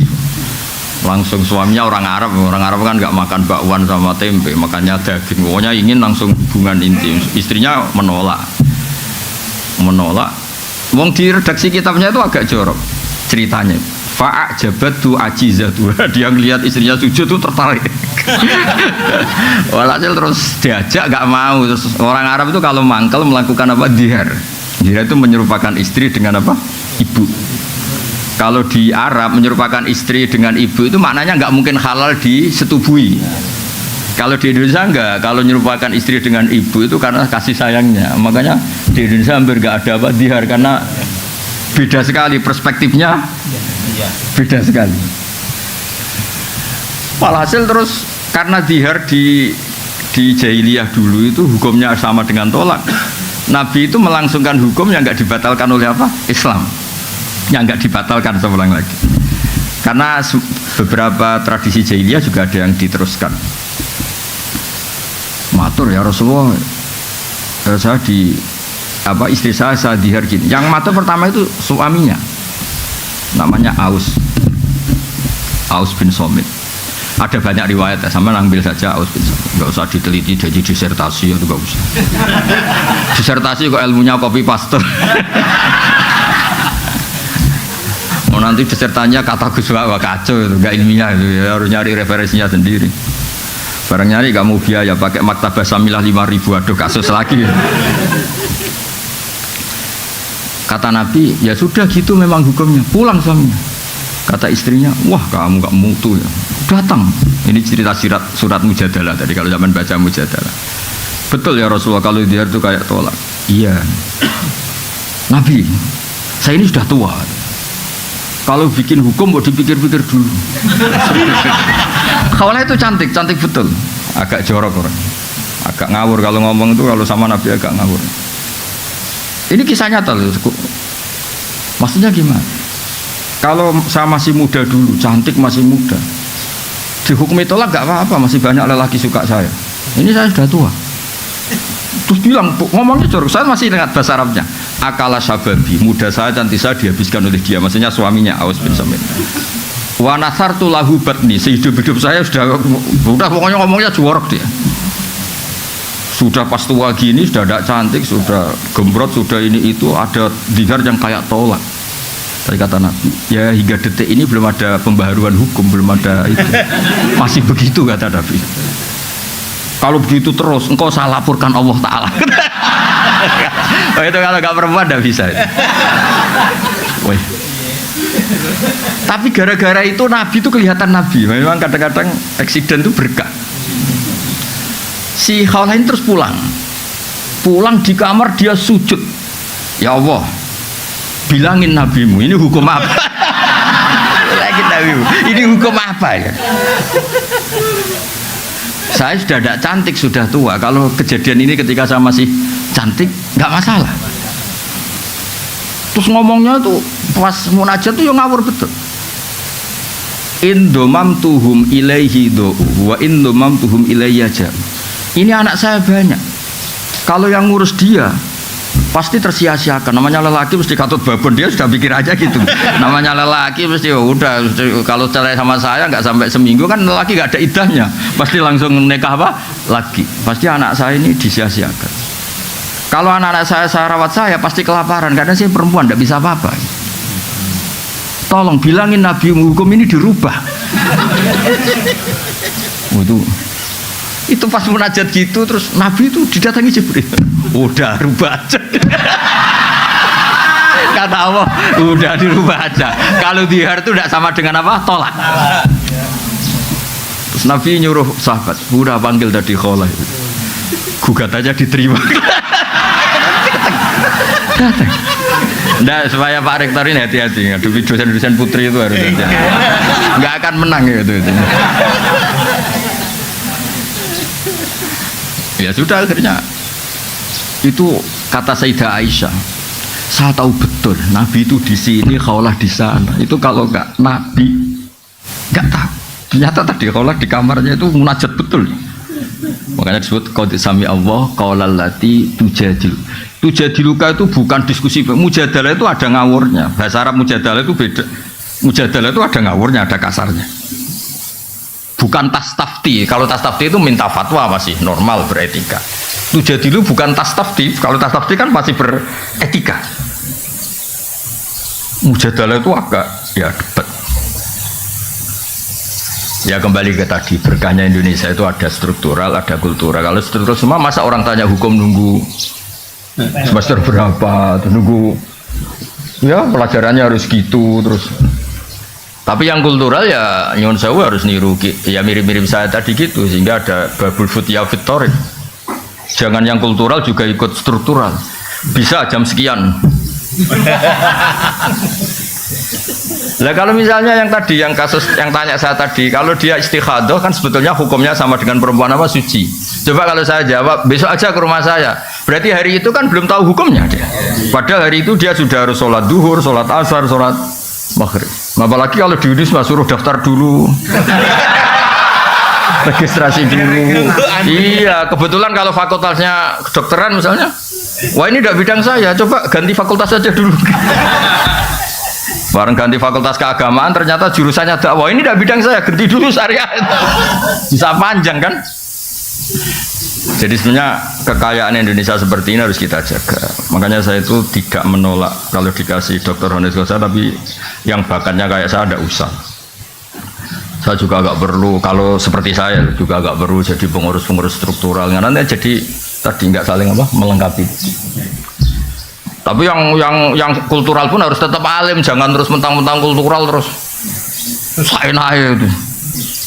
Langsung suaminya orang Arab kan nggak makan bakwan sama tempe, makanya daging. Pokoknya ingin langsung hubungan intim. Istrinya menolak. Wong di redaksi kitabnya itu agak jorok ceritanya. Fa'ajabatu ajizatu. Dia ngelihat istrinya sujud tuh tertarik. Walhasil terus diajak nggak mau. Terus orang Arab itu kalau mangkel melakukan apa? Dihar. Dihar itu menyerupakan istri dengan apa? Ibu. Kalau di Arab menyerupakan istri dengan ibu itu maknanya nggak mungkin halal disetubui. Kalau di Indonesia enggak, kalau menyerupakan istri dengan ibu itu karena kasih sayangnya. Makanya di Indonesia hampir nggak ada apa? Dihar, karena beda sekali perspektifnya. Beda sekali. Walhasil terus karena dihar di jahiliyah dulu itu hukumnya sama dengan tolak. Nabi itu melangsungkan hukum yang nggak dibatalkan oleh apa? Islam. Yang nggak dibatalkan, saya ulang lagi. Karena beberapa tradisi jahiliyah juga ada yang diteruskan. Matur ya Rasulullah, saya istri saya dihar gini. Yang mata pertama itu suaminya, namanya Aus bin Somit. Ada banyak riwayat ya, sama ambil saja Aus bin Somit. Nggak usah diteliti jadi disertasi itu nggak usah. Disertasi kok ilmunya copy paste. Mau nanti disertanya kata Gus Wah kacau itu, nggak ilmiah itu ya, harus nyari referensinya sendiri. Barang nyari kamu biaya pakai maktabah Samilah 5.000, aduh kasus lagi. Kata Nabi, ya sudah gitu memang hukumnya, pulang suaminya. Kata istrinya, wah kamu gak mutu ya, datang. Ini cerita surat Mujadalah tadi, kalau zaman baca Mujadalah. Betul ya Rasulullah, kalau dia itu kayak tolak. Iya Nabi, saya ini sudah tua, kalau bikin hukum mau dipikir-pikir dulu. Khawlah itu cantik betul. Agak jorok orang, agak ngawur kalau ngomong itu, kalau sama Nabi agak ngawur. Ini kisah nyata loh. Maksudnya gimana? Kalau saya masih muda dulu, cantik masih muda, dihukumi tolak gak apa-apa, masih banyak lelaki suka saya. Ini saya sudah tua. Terus bilang, ngomongnya jorok, saya masih ingat bahasa Arabnya. Akala sababi, muda saya cantik saya dihabiskan oleh dia, maksudnya suaminya Aus bin Somit. Wa nasartu lahu batni, sehidup-hidup saya sudah pokoknya ngomongnya jorok dia. Sudah pas tua gini, sudah tidak cantik, sudah gembrot, sudah ini itu, ada dihar yang kayak tolak. Tadi kata Nabi, ya hingga detik ini belum ada pembaharuan hukum, belum ada itu. Masih begitu kata Nabi. Kalau begitu terus, engkau saya laporkan Allah Ta'ala. Oh, itu kalau gak perempuan tidak bisa. Wih. Tapi gara-gara itu Nabi itu kelihatan Nabi. Memang kadang-kadang eksiden itu berkah. Si Khawlah ini terus pulang di kamar dia sujud, ya Allah bilangin nabimu ini hukum apa. Lagi nabimu ini hukum apa ya. Saya sudah tidak cantik, sudah tua, kalau kejadian ini ketika saya masih cantik nggak masalah. Terus ngomongnya tuh pas munajat tuh yang ngawur betul. Indomam tuhum ilaihi do wa indomam tuhum ilayya jam. Ini anak saya banyak. Kalau yang ngurus dia pasti tersia-siakan. Namanya lelaki mesti katut babon, dia sudah pikir aja gitu. Namanya lelaki mesti udah, kalau cerai sama saya nggak sampai seminggu kan lelaki nggak ada idahnya, pasti langsung nikah apa lagi. Pasti anak saya ini disia-siakan. Kalau anak-anak saya rawat saya pasti kelaparan karena saya perempuan nggak bisa apa-apa. Tolong bilangin Nabi hukum ini dirubah. Itu pas munajat gitu, terus Nabi itu didatangi Jibril. Udah rubah aja. Kata Allah, udah dirubah aja. Kalau dihar itu tidak sama dengan apa? Tolak. Terus Nabi nyuruh sahabat, udah panggil tadi Khawlah. Gugat aja diterima. Datang. Nah, supaya Pak Rektor ini hati-hati. Ngadepi dosen-dosen putri itu harus hati-hati. Nggak akan menang gitu. Ya sudah, akhirnya itu kata Sayyidah Aisyah, saya tahu betul Nabi itu di sini, Khawlah di sana. Itu kalau nggak Nabi nggak tahu. Ternyata tadi Khawlah di kamarnya itu munajat betul. Makanya disebut qad sami Allah qaulal lati tujadilu. Tujadiluka itu bukan diskusi, mujadalah itu ada ngawurnya. Bahasa Arab mujadalah itu beda. Mujadalah itu ada ngawurnya, ada kasarnya. Bukan tastafti. Kalau tastafti itu minta fatwa masih normal, beretika. Tujadilu bukan tastafti. Kalau tastafti kan masih beretika. Mujadalah itu agak ya debat. Ya kembali ke tadi, berkahnya Indonesia itu ada struktural, ada kultural. Kalau struktural semua, masa orang tanya hukum nunggu semester berapa, nunggu ya pelajarannya harus gitu terus. Tapi yang kultural ya nyon sewu harus niru ya mirip-mirip saya tadi gitu, sehingga ada babul futya fitorik. Jangan yang kultural juga ikut struktural. Bisa jam sekian. Lah kalau misalnya yang tadi, yang kasus yang tanya saya tadi, kalau dia istikhadah kan sebetulnya hukumnya sama dengan perempuan apa suci. Coba kalau saya jawab besok aja ke rumah saya, berarti hari itu kan belum tahu hukumnya dia. Padahal hari itu dia sudah harus sholat duhur, sholat asar, sholat maghrib. Apalagi kalau di Unisma suruh daftar dulu, registrasi dulu. Iya, kebetulan kalau fakultasnya kedokteran misalnya, Wah ini tidak bidang saya, coba ganti fakultas saja dulu. Bareng ganti fakultas keagamaan ternyata jurusannya dakwah, ini tidak bidang saya, ganti dulu syariat. Bisa panjang kan? Jadi sebenarnya kekayaan Indonesia seperti ini harus kita jaga. Makanya saya itu tidak menolak kalau dikasih Dr. Honus Kosa, tapi yang bakatnya kayak saya ada usah. Saya juga agak perlu, kalau seperti saya juga agak perlu jadi pengurus-pengurus struktural. Nanti jadi tadi nggak saling melengkapi. Tapi yang kultural pun harus tetap alim, jangan terus mentang-mentang kultural terus saya naik itu.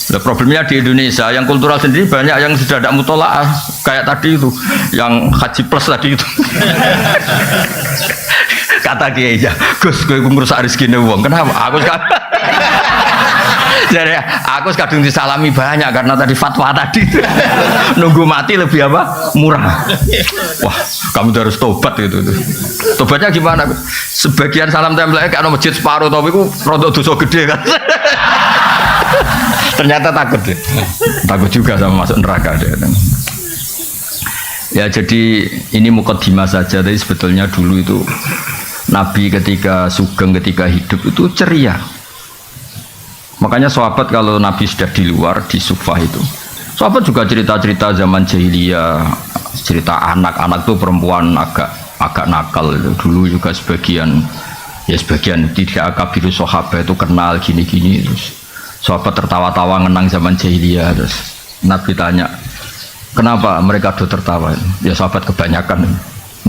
Nah, problemnya di Indonesia yang kultural sendiri banyak yang sudah ada mutolaah kayak tadi itu, yang haji plus tadi itu. Kata Kiai aja, Gus, gue ngurus rezeki wong. Kenapa? Jadi aku kadung disalami banyak karena tadi fatwa tadi nunggu mati lebih apa murah. Wah, kamu harus tobat gitu. Tobatnya gimana? Sebagian salam tempel kayak masjid separuh tapi ku rodok dosa gede kan. Ternyata takut deh. Takut juga sama masuk neraka deh. Ya jadi ini mukadimah saja, tapi sebetulnya dulu itu Nabi ketika sugeng, ketika hidup itu ceria. Makanya sahabat kalau Nabi sudah di luar di Sufah itu, sahabat juga cerita-cerita zaman jahiliyah, cerita anak-anak tuh perempuan agak nakal itu. Dulu juga sebagian tidak akabiru sahabat itu kenal gini-gini, terus sahabat tertawa-tawa ngenang zaman jahiliyah. Terus Nabi tanya, kenapa mereka do tertawa? Ya sahabat kebanyakan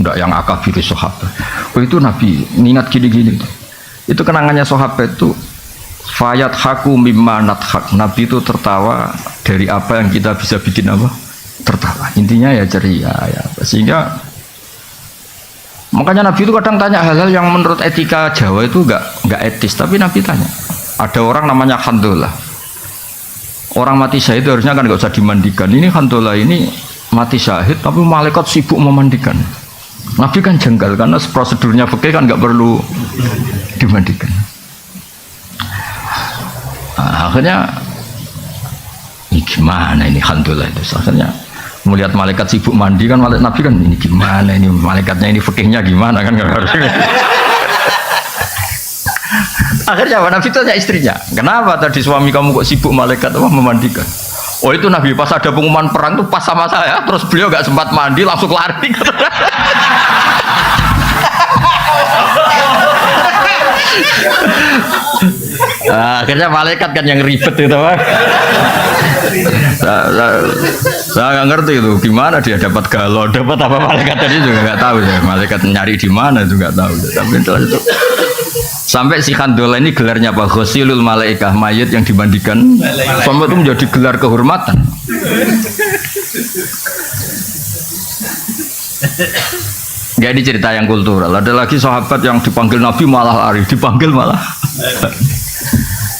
enggak yang akabiru sahabat. Oh itu Nabi ingat gini-gini. Itu kenangannya sahabat itu. Fayat haku mimma nathak. Nabi itu tertawa dari apa yang kita bisa bikin apa? Tertawa. Intinya ya ceria ya. Sehingga makanya Nabi itu kadang tanya hal-hal yang menurut etika Jawa itu enggak etis, tapi Nabi tanya. Ada orang namanya Khandolah. Orang mati syahid harusnya kan enggak usah dimandikan. Ini Khandolah ini mati syahid tapi malaikat sibuk memandikan. Nabi kan jengkel karena prosedurnya fikih kan enggak perlu dimandikan. Nah, akhirnya ini gimana ini Alhamdulillah itu akhirnya melihat malaikat sibuk mandi kan malaikat Nabi kan ini gimana ini malaikatnya ini fikihnya gimana kan harusnya. Akhirnya Nabi tanya istrinya, kenapa tadi suami kamu kok sibuk malaikat memandikan? Oh itu Nabi pas ada pengumuman perang tuh pas sama saya terus beliau gak sempat mandi langsung lari. Akhirnya malaikat kan yang ribet itu Pak. Saya nggak ngerti itu gimana dia dapat galon, dapat apa malaikat tadi juga nggak tahu ya. Malaikat nyari di mana juga nggak tahu. Tapi setelah itu sampai si Khandolah ini gelarnya apa? Ghusilul malaikah, mayat yang dimandikan. Sampai itu menjadi gelar kehormatan. Ya ini cerita yang kultural. Ada lagi sahabat yang dipanggil Nabi malah lari, dipanggil malah.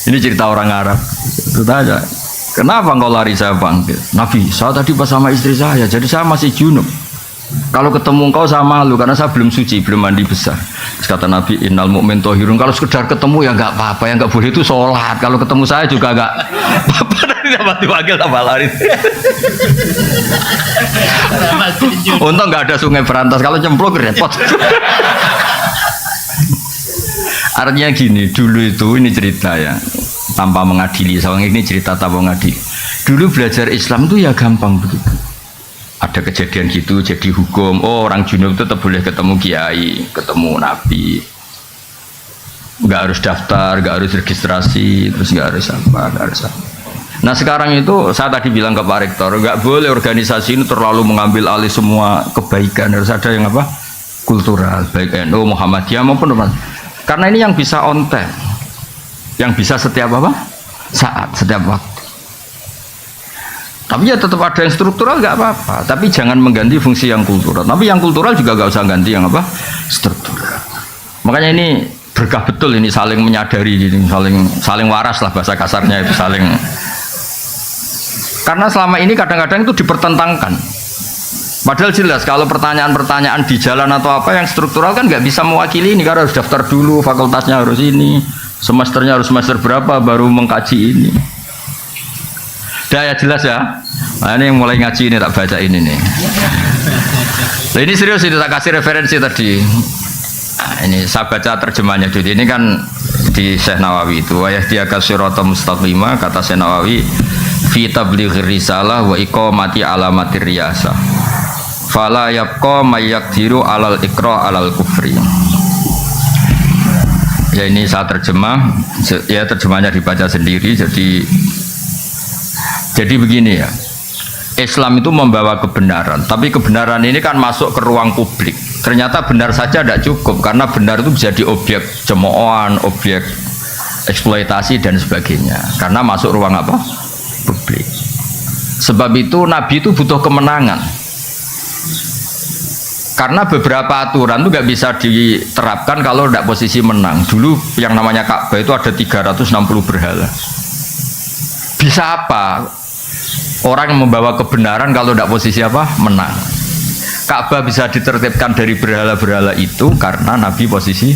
Ini cerita orang Arab. Itu tanya, kenapa engkau lari saya panggil? Nabi, saya tadi pas sama istri saya, jadi saya masih junub. Kalau ketemu engkau saya malu karena saya belum suci, belum mandi besar. Terus kata Nabi, innal mu'min tohirun. Kalau sekedar ketemu ya nggak apa-apa, yang nggak boleh itu sholat. Kalau ketemu saya juga nggak apa-apa. Dapat dipanggil tambah lari. Untung nggak ada sungai Berantas, kalau cemplung repot. Artinya gini, dulu itu ini cerita ya, tanpa mengadili. Soalnya ini cerita tanpa mengadili. Dulu belajar Islam itu ya gampang begitu. Ada kejadian gitu, jadi hukum. Oh orang junub itu tetap boleh ketemu kiai, ketemu nabi. Nggak harus daftar, nggak harus registrasi, terus nggak harus apa. Nah sekarang itu saya tadi bilang ke Pak Rektor, nggak boleh organisasi ini terlalu mengambil alih semua kebaikan, harus ada yang apa kultural, baik NU, Muhammadiyah maupun apa. Karena ini yang bisa on time, yang bisa setiap apa saat, setiap waktu. Tapi ya tetap ada yang struktural nggak apa-apa, tapi jangan mengganti fungsi yang kultural. Tapi yang kultural juga nggak usah ganti yang apa struktural. Makanya ini berkah betul ini saling menyadari, ini saling waras lah bahasa kasarnya itu saling. Karena selama ini kadang-kadang itu dipertentangkan. Padahal jelas kalau pertanyaan-pertanyaan di jalan atau apa yang struktural kan nggak bisa mewakili ini, karena harus daftar dulu, fakultasnya harus ini, semesternya harus semester berapa baru mengkaji ini. Dah ya jelas ya. Nah, ini yang mulai ngaji ini tak baca ini nih. Nah, ini serius itu tak kasih referensi tadi. Nah, ini saya baca terjemahnya dulu. Ini kan di Syekh Nawawi itu wa yahdiyaka siratan mustaqima, kata Syekh Nawawi fi tablighir risalah wa iqamati alamatir riyasah. Fala yabqa may yaqdiru alal iqra alal kufri. Ya ini saya terjemah, ya terjemahnya dibaca sendiri. Jadi begini ya. Islam itu membawa kebenaran, tapi kebenaran ini kan masuk ke ruang publik. Ternyata benar saja tidak cukup, karena benar itu bisa jadi objek cemoohan, objek eksploitasi dan sebagainya. Karena masuk ruang apa? Publik. Sebab itu Nabi itu butuh kemenangan. Karena beberapa aturan itu nggak bisa diterapkan kalau tidak posisi menang. Dulu yang namanya Ka'bah itu ada 360 berhala. Bisa apa? Orang yang membawa kebenaran kalau tidak posisi apa? Menang. Ka'bah bisa ditertibkan dari berhala-berhala itu karena Nabi posisi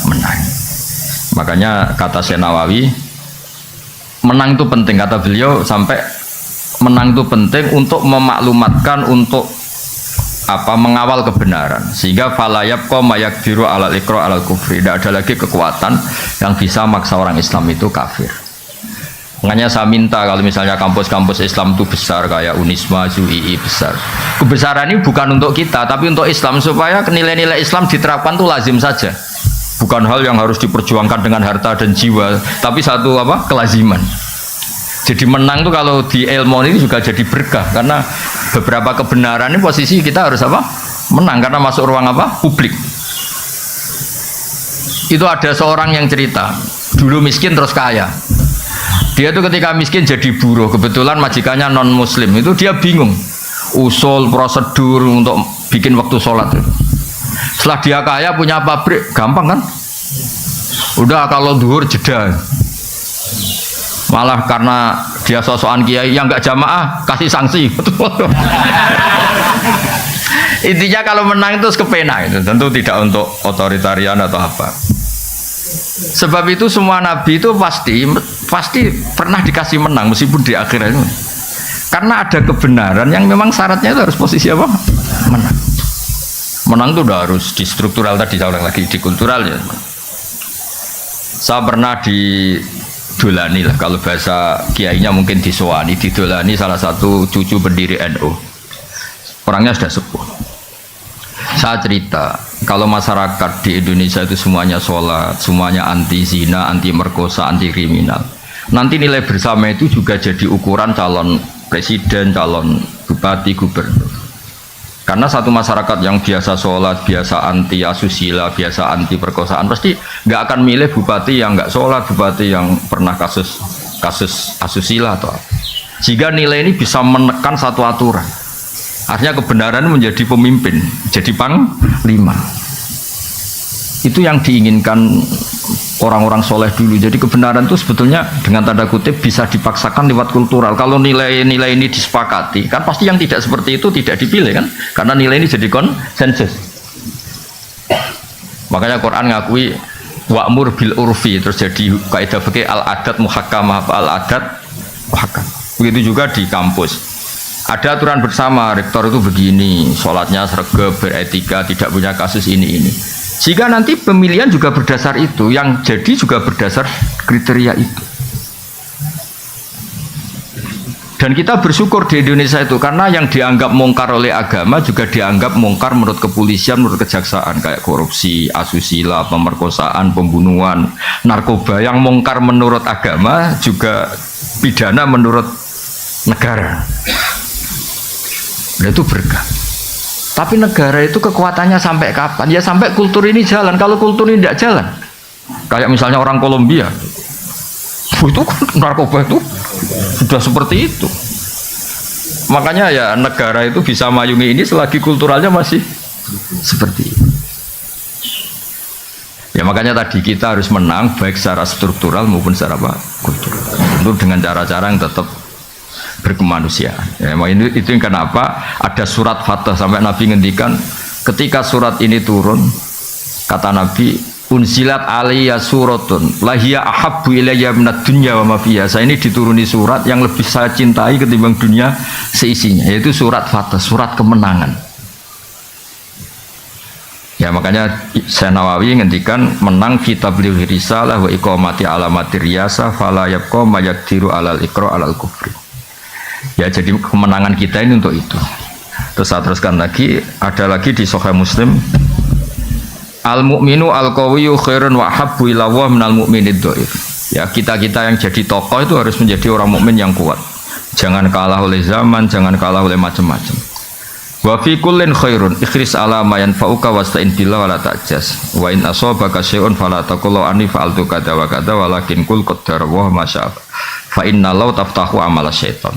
menang. Makanya kata Syekh Nawawi, menang itu penting, kata beliau, sampai menang itu penting untuk memaklumatkan, untuk mengawal kebenaran, sehingga falayab ko mayakdiru alal ikro alal kufri. Tidak ada lagi kekuatan yang bisa maksa orang Islam itu kafir. Makanya saya minta kalau misalnya kampus-kampus Islam itu besar kayak Unisma, ZUII besar. Kebesaran ini bukan untuk kita, tapi untuk Islam, supaya nilai-nilai Islam diterapkan itu lazim saja. Bukan hal yang harus diperjuangkan dengan harta dan jiwa, tapi satu kelaziman. Jadi menang itu kalau di ilmu ini juga jadi berkah, karena beberapa kebenaran ini posisi kita harus menang, karena masuk ruang publik. Itu ada seorang yang cerita, dulu miskin terus kaya. Dia tuh ketika miskin jadi buruh, kebetulan majikannya non muslim, itu dia bingung usul prosedur untuk bikin waktu sholat. Setelah dia kaya punya pabrik, gampang kan? Udah kalau duhur jeda. Malah karena dia sosokan kiai yang nggak jamaah kasih sanksi. Intinya kalau menang itu kepena itu, tentu tidak untuk otoritarian atau apa. Sebab itu semua nabi itu pasti pernah dikasih menang meskipun di akhirat itu. Karena ada kebenaran yang memang syaratnya itu harus posisi menang. Menang itu udah harus di struktural, tadi saya ulang lagi, di kultural ya. Saya pernah didolani lah, kalau bahasa kiainya mungkin disowani, didolani salah satu cucu pendiri NU. Orangnya sudah sepuh. Saya cerita, kalau masyarakat di Indonesia itu semuanya sholat, semuanya anti zina, anti merkosa, anti kriminal, nanti nilai bersama itu juga jadi ukuran calon presiden, calon bupati, gubernur. Karena satu masyarakat yang biasa sholat, biasa anti asusila, biasa anti perkosaan, pasti nggak akan milih bupati yang nggak sholat, bupati yang pernah kasus asusila atau apa. Jika nilai ini bisa menekan satu aturan, artinya kebenaran menjadi pemimpin, jadi panglima. Itu yang diinginkan orang-orang soleh dulu. Jadi kebenaran itu sebetulnya dengan tanda kutip bisa dipaksakan lewat kultural. Kalau nilai-nilai ini disepakati, kan pasti yang tidak seperti itu tidak dipilih kan? Karena nilai ini jadi konsensus. Makanya Quran ngakui wa'mur bil urfi, terus jadi kaidah fikih al-adat muhakkamah, al-adat muhakkam. Begitu juga di kampus. Ada aturan bersama, rektor itu begini, sholatnya sregep, beretika, tidak punya kasus ini. Jika nanti pemilihan juga berdasar itu, yang jadi juga berdasar kriteria itu. Dan kita bersyukur di Indonesia itu, karena yang dianggap mungkar oleh agama juga dianggap mungkar menurut kepolisian, menurut kejaksaan, kayak korupsi, asusila, pemerkosaan, pembunuhan, narkoba. Yang mungkar menurut agama juga pidana menurut negara. Nah, itu berkah. Tapi negara itu kekuatannya sampai kapan? Ya sampai kultur ini jalan. Kalau kultur ini tidak jalan, kayak misalnya orang Kolombia, itu narkoba itu sudah seperti itu. Makanya ya negara itu bisa mayungi ini selagi kulturalnya masih seperti itu. Ya makanya tadi kita harus menang baik secara struktural maupun secara kultural. Tentu dengan cara-cara yang tetap berkemanusiaan. Ya, itu yang kenapa ada surat Fatah sampai Nabi ngendikan ketika surat ini turun, kata Nabi, unsilat alaiya suratun lahiya ahabbu ilayya minad dunya wa ma fiha. Saya ini dituruni surat yang lebih saya cintai ketimbang dunia seisinya, yaitu surat Fatah, surat kemenangan. Ya makanya Syekh Nawawi ngendikan menang kitab liwih risalah wa iqamati alamati riyasa fala yabqa mayaqdiru alal iqra alal kufri. Ya jadi kemenangan kita ini untuk itu. Terus saya teruskan lagi, ada lagi di Sahih Muslim, al mukminu al qawiyyu khairun wa habbu ila Allah minal mu'minid dhaif. Ya kita-kita yang jadi tokoh itu harus menjadi orang mukmin yang kuat. Jangan kalah oleh zaman, jangan kalah oleh macam-macam. Wa fi kullin khairun ikhris ala ma yanfa'uka wasta'in billah wala ta'jas wa in asabaka syai'un fala taqul anni fa'altu kadza wa kadza walakin qul qaddara wa ma syaa fa inna law taftahu amala syaitan.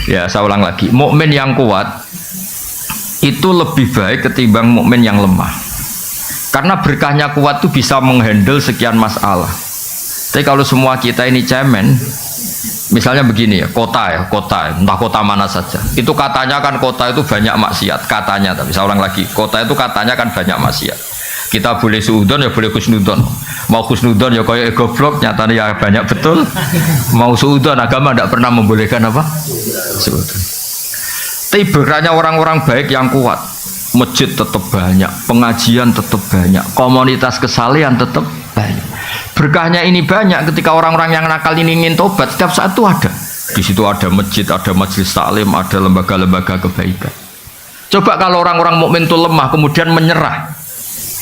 Ya saya ulang lagi, mukmin yang kuat itu lebih baik ketimbang mukmin yang lemah, karena berkahnya kuat itu bisa menghandle sekian masalah. Tapi kalau semua kita ini cemen, misalnya begini ya, kota, entah kota mana saja, itu katanya kan kota itu banyak maksiat, katanya, tapi saya ulang lagi, kota itu katanya kan banyak maksiat. Kita boleh suudon ya boleh khusnudon, mau khusnudon ya kayak goblok, nyatanya ya banyak betul. Mau suudon, agama tidak pernah membolehkan apa? Suudon. Tapi berkahnya orang-orang baik yang kuat, masjid tetap banyak, pengajian tetap banyak, komunitas kesalehan tetap banyak. Berkahnya ini banyak ketika orang-orang yang nakal ini ingin tobat, setiap saat itu ada. Di situ ada masjid, ada majelis taklim, ada lembaga-lembaga kebaikan. Coba kalau orang-orang mukmin itu lemah kemudian menyerah,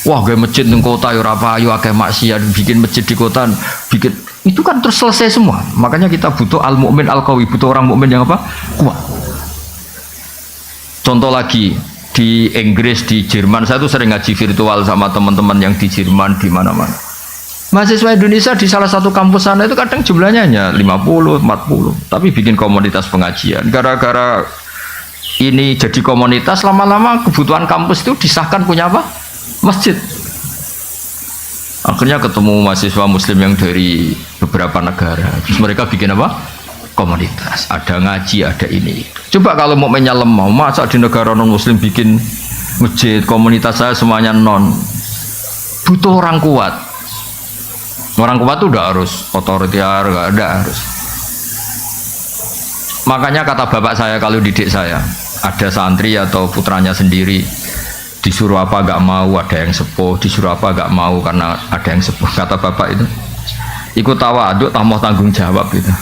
wah gue masjid di kota ya apa ayo akeh maksiat, bikin masjid di kota, bikin itu kan terus selesai semua. Makanya kita butuh al mukmin al qawi, butuh orang mukmin yang apa? Kuat. Contoh lagi di Inggris, di Jerman, saya tuh sering ngaji virtual sama teman-teman yang di Jerman di mana-mana. Mahasiswa Indonesia di salah satu kampus sana itu kadang jumlahnya hanya 50, 40, tapi bikin komunitas pengajian. Gara-gara ini jadi komunitas, lama-lama kebutuhan kampus itu disahkan punya apa? Masjid. Akhirnya ketemu mahasiswa muslim yang dari beberapa negara, terus mereka bikin apa? Komunitas, ada ngaji, ada ini. Coba kalau mukminnya lemah, masa di negara non muslim bikin masjid, komunitas saya semuanya non. Butuh orang kuat. Orang kuat itu udah harus otoriter, nggak ada harus. Makanya kata bapak saya kalau didik saya, ada santri atau putranya sendiri disuruh apa nggak mau, ada yang sepuh, disuruh apa nggak mau karena ada yang sepuh. Kata bapak itu, ikut tawaduk, tambah tanggung jawab gitu.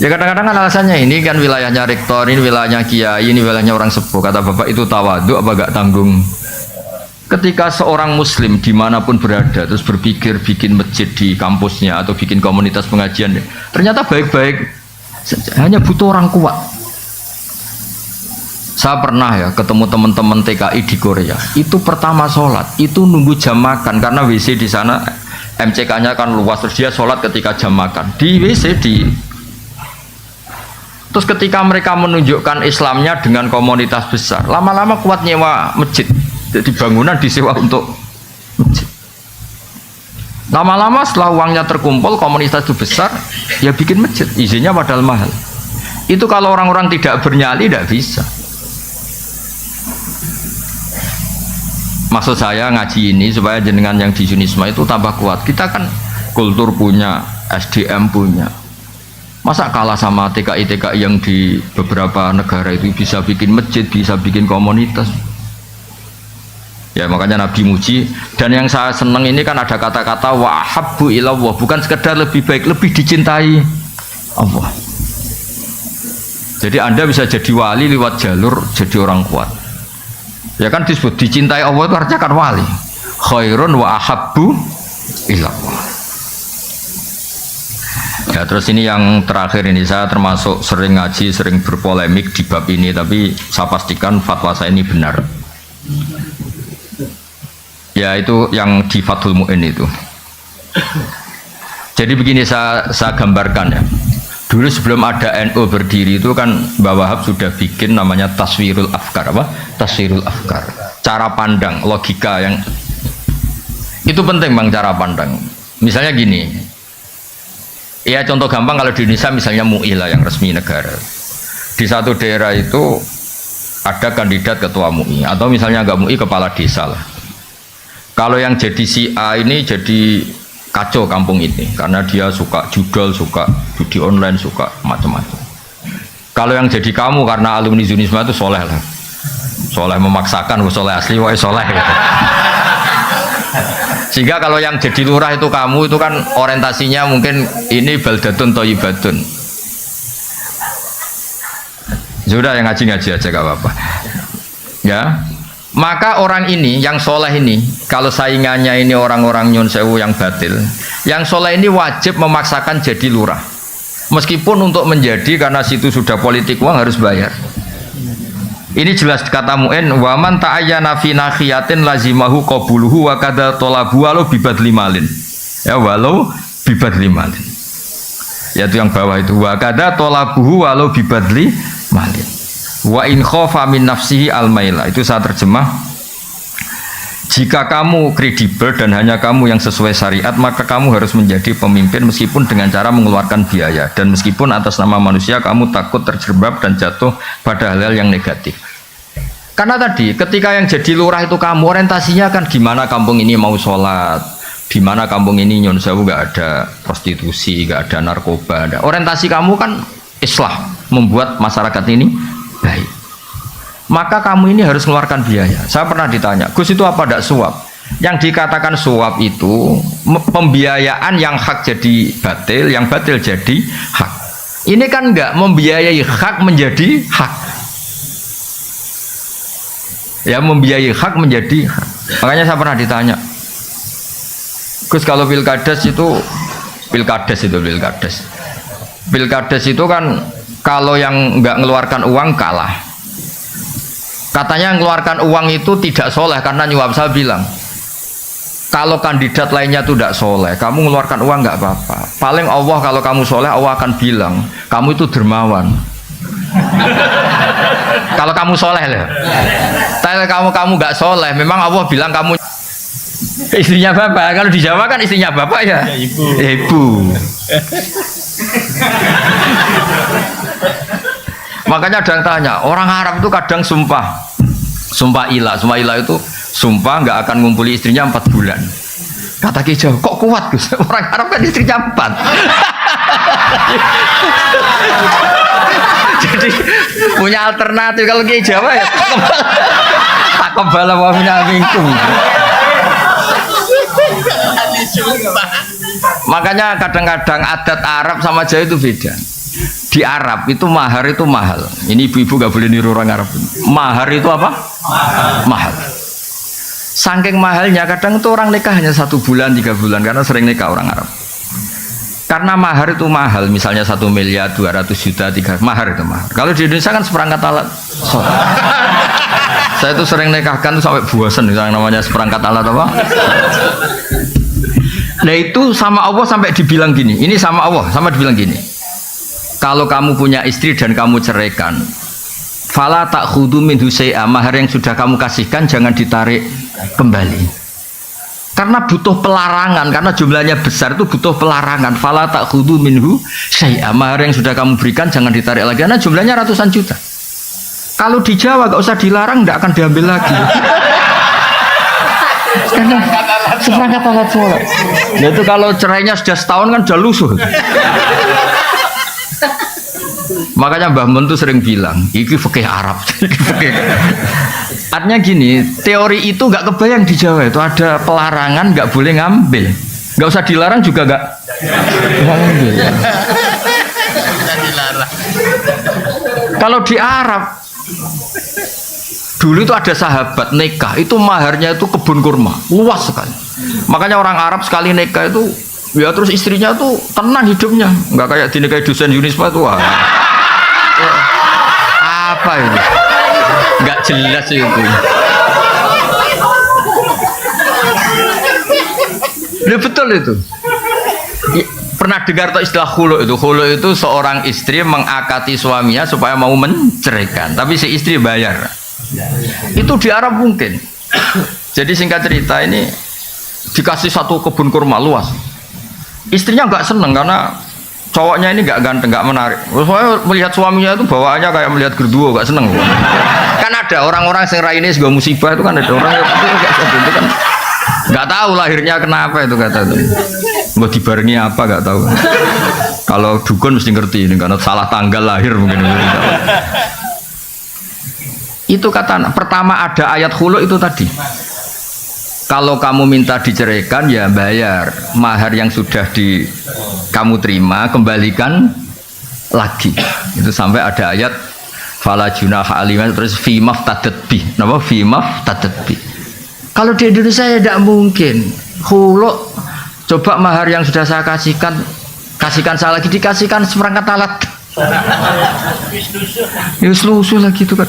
Ya kadang-kadang kan alasannya ini kan wilayahnya rektor, ini wilayahnya kiai, ini wilayahnya orang sepuh. Kata bapak itu tawaduk apa gak tanggung. Ketika seorang muslim dimanapun berada terus berpikir bikin masjid di kampusnya atau bikin komunitas pengajian, ternyata baik-baik, hanya butuh orang kuat. Saya pernah ya ketemu teman-teman TKI di Korea, itu pertama sholat itu nunggu jam makan karena WC di sana MCK-nya kan luas, terus dia sholat ketika jam makan di WC di. Terus ketika mereka menunjukkan Islamnya dengan komunitas besar, lama-lama kuat nyewa masjid, jadi bangunan disewa untuk masjid. Lama-lama setelah uangnya terkumpul, komunitas itu besar, ya bikin masjid, izinnya padahal mahal. Itu kalau orang-orang tidak bernyali tidak bisa. Maksud saya ngaji ini supaya jenengan yang di Yunisma itu tambah kuat. Kita kan kultur punya, SDM punya. Masa kalah sama TKI-TKI yang di beberapa negara itu bisa bikin masjid, bisa bikin komunitas. Ya makanya Nabi muji. Dan yang saya senang ini kan ada kata-kata wa habbu ilallah, bukan sekedar lebih baik, lebih dicintai Allah. Jadi Anda bisa jadi wali lewat jalur jadi orang kuat. Ya kan disebut dicintai Allah itu artinya kan wali. Khairun wa ahabbu ilallah. Ya terus ini yang terakhir ini, saya termasuk sering ngaji, sering berpolemik di bab ini, tapi saya pastikan fatwa saya ini benar. Ya itu yang di Fathul Mu'in itu. Jadi begini saya gambarkan ya. Dulu sebelum ada NU berdiri itu kan Mbah Wahab sudah bikin namanya Taswirul Afkar, apa? Taswirul Afkar. Cara pandang, logika yang itu penting Bang, cara pandang. Misalnya gini. Ya contoh gampang kalau di Indonesia misalnya MUI lah yang resmi negara. Di satu daerah itu ada kandidat ketua MUI atau misalnya nggak MUI kepala desa lah. Kalau yang jadi si A ini jadi kacau kampung ini karena dia suka judol, suka judi online, suka macam-macam. Kalau yang jadi kamu karena alumni Zunisma itu soleh lah, soleh memaksakan, soleh asli, wah soleh gitu. Sehingga kalau yang jadi lurah itu kamu itu kan orientasinya mungkin ini baldatun thayyibatun. Sudah yang ngaji-ngaji aja gak apa-apa. Ya. Maka orang ini yang soleh ini, kalau saingannya ini orang-orang nyun sewu yang batil, yang soleh ini wajib memaksakan jadi lurah. Meskipun untuk menjadi karena situ sudah politik uang harus bayar. Ini jelas kata Mu'in, waman ta'ayyana fi nakhiyatin lazimahu qabuluhu wa kadza talabu walau bibadli malin. Ya walau bibadli malin. Yaitu yang bawah itu wa kadza talabuhu walau bibadli malin. Wa in khafa min nafsihi al-maila. Itu saya terjemah. Jika kamu kredibel dan hanya kamu yang sesuai syariat, maka kamu harus menjadi pemimpin meskipun dengan cara mengeluarkan biaya dan meskipun atas nama manusia kamu takut terjerembab dan jatuh pada hal-hal yang negatif. Karena tadi ketika yang jadi lurah itu kamu, orientasinya kan gimana kampung ini mau sholat, di mana kampung ini nyun sewu nggak ada prostitusi, nggak ada narkoba, ada. Orientasi kamu kan islah, membuat masyarakat ini baik. Maka kamu ini harus mengeluarkan biaya. Saya pernah ditanya, Gus itu apa tidak suap? Yang dikatakan suap itu pembiayaan yang hak jadi batil, yang batil jadi hak. Ini kan enggak membiayai hak menjadi hak. Ya membiayai hak menjadi hak. Makanya saya pernah ditanya, Gus kalau pilkades itu kan kalau yang enggak mengeluarkan uang kalah. Katanya mengeluarkan uang itu tidak soleh karena nyuap. Saya bilang kalau kandidat lainnya itu tidak soleh, kamu mengeluarkan uang nggak apa-apa. Paling Allah kalau kamu soleh, Allah akan bilang kamu itu dermawan. Kalau kamu soleh lah. Tapi kamu nggak soleh, memang Allah bilang kamu istrinya bapak. Kalau di Jawa kan istrinya bapak ya, ibu. Makanya ada yang tanya, orang Arab itu kadang sumpah ilah itu sumpah nggak akan ngumpuli istrinya 4 bulan. Kata Ki Jawa, kok kuat Gus? Orang Arab kan istrinya 4. Jadi punya alternatif. Kalau Ki Jawa ya tak kebal wa minkum. Makanya kadang-kadang adat Arab sama Jawa itu beda. Di Arab itu mahar itu mahal. Ini ibu-ibu gak boleh niru orang Arab. Mahar itu apa? Mahal. Saking mahalnya kadang itu orang nikah hanya 1 bulan 3 bulan karena sering nikah orang Arab. Karena mahar itu mahal, misalnya 1 miliar 200 juta 3 mahar itu mahal. Kalau di Indonesia kan seperangkat alat sholat. Saya itu sering nikahkan tuh sampai bosan yang namanya seperangkat alat apa? Nah itu sama Allah sampai dibilang gini. Ini sama Allah sama dibilang gini. Kalau kamu punya istri dan kamu ceraikan, fala ta'khudhu minhu syai'a, mahar yang sudah kamu kasihkan jangan ditarik kembali. Karena butuh pelarangan, karena jumlahnya besar itu butuh pelarangan. Fala ta'khudhu minhu syai'a, mahar yang sudah kamu berikan jangan ditarik lagi karena jumlahnya ratusan juta. Kalau di Jawa gak usah dilarang, tidak akan diambil lagi. Karena seperangkat alat sholat. Nah itu kalau cerainya sudah setahun kan sudah lusuh. Makanya Mbah Mun tuh sering bilang, iki fikih Arab. Artinya gini, teori itu nggak kebayang di Jawa itu ada pelarangan nggak boleh ngambil, nggak usah dilarang juga nggak ngambil. Kalau di Arab dulu itu ada sahabat nikah itu maharnya itu kebun kurma luas sekali. Makanya orang Arab sekali nikah itu ya terus istrinya tuh tenang hidupnya, nggak kayak dinikahi dosen Unisba tuh. Apa ini? Nggak jelas itu. Ya betul itu. Pernah dengar tuh istilah khulu itu? Khulu itu seorang istri mengakati suaminya supaya mau menceraikan, tapi si istri bayar. Itu di Arab mungkin. Jadi singkat cerita ini dikasih 1 kebun kurma luas. Istrinya nggak seneng karena cowoknya ini nggak ganteng, nggak menarik. Saya melihat suaminya itu bawaannya kayak melihat gerduo, nggak seneng. Kan ada orang-orang yang raine segala musibah itu kan ada orang yang itu kan nggak tahu lahirnya kenapa itu kata itu. Mau dibarengi apa nggak tahu. Kalau dukun mesti ngerti ini karena salah tanggal lahir mungkin. Itu kata pertama ada ayat khulu itu tadi. Kalau kamu minta diceraikan ya bayar mahar yang sudah kamu terima kembalikan lagi. Itu sampai ada ayat fala junaha aliman terus fi maftadat bi. Napa fi maftadat bi. Kalau di Indonesia ya tidak mungkin. Khulu coba mahar yang sudah saya kasihkan saya lagi dikasihkan seperangkat alat. Ya selusuh lagi itu kan.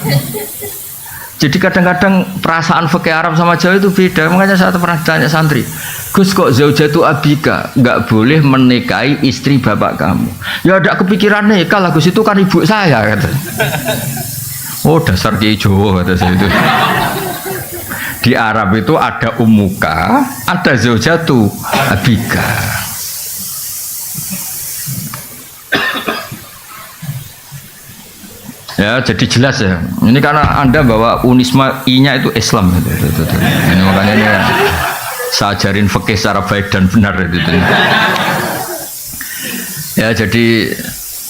Jadi kadang-kadang perasaan fikih Arab sama Jawa itu beda. Makanya saya pernah tanya santri, Gus kok zaujatu abika nggak boleh menikahi istri bapak kamu? Ya ada kepikiran nikah lah Gus, itu kan ibu saya kata. Oh dasar Kiai Jawa kata saya itu. Di Arab itu ada ummuka, ada zaujatu abika. Ya, jadi jelas ya. Ini karena Anda bawa unisma I-nya itu Islam gitu. Ini makanya ini saya ajarin fikih secara baik dan benar gitu. Ya, jadi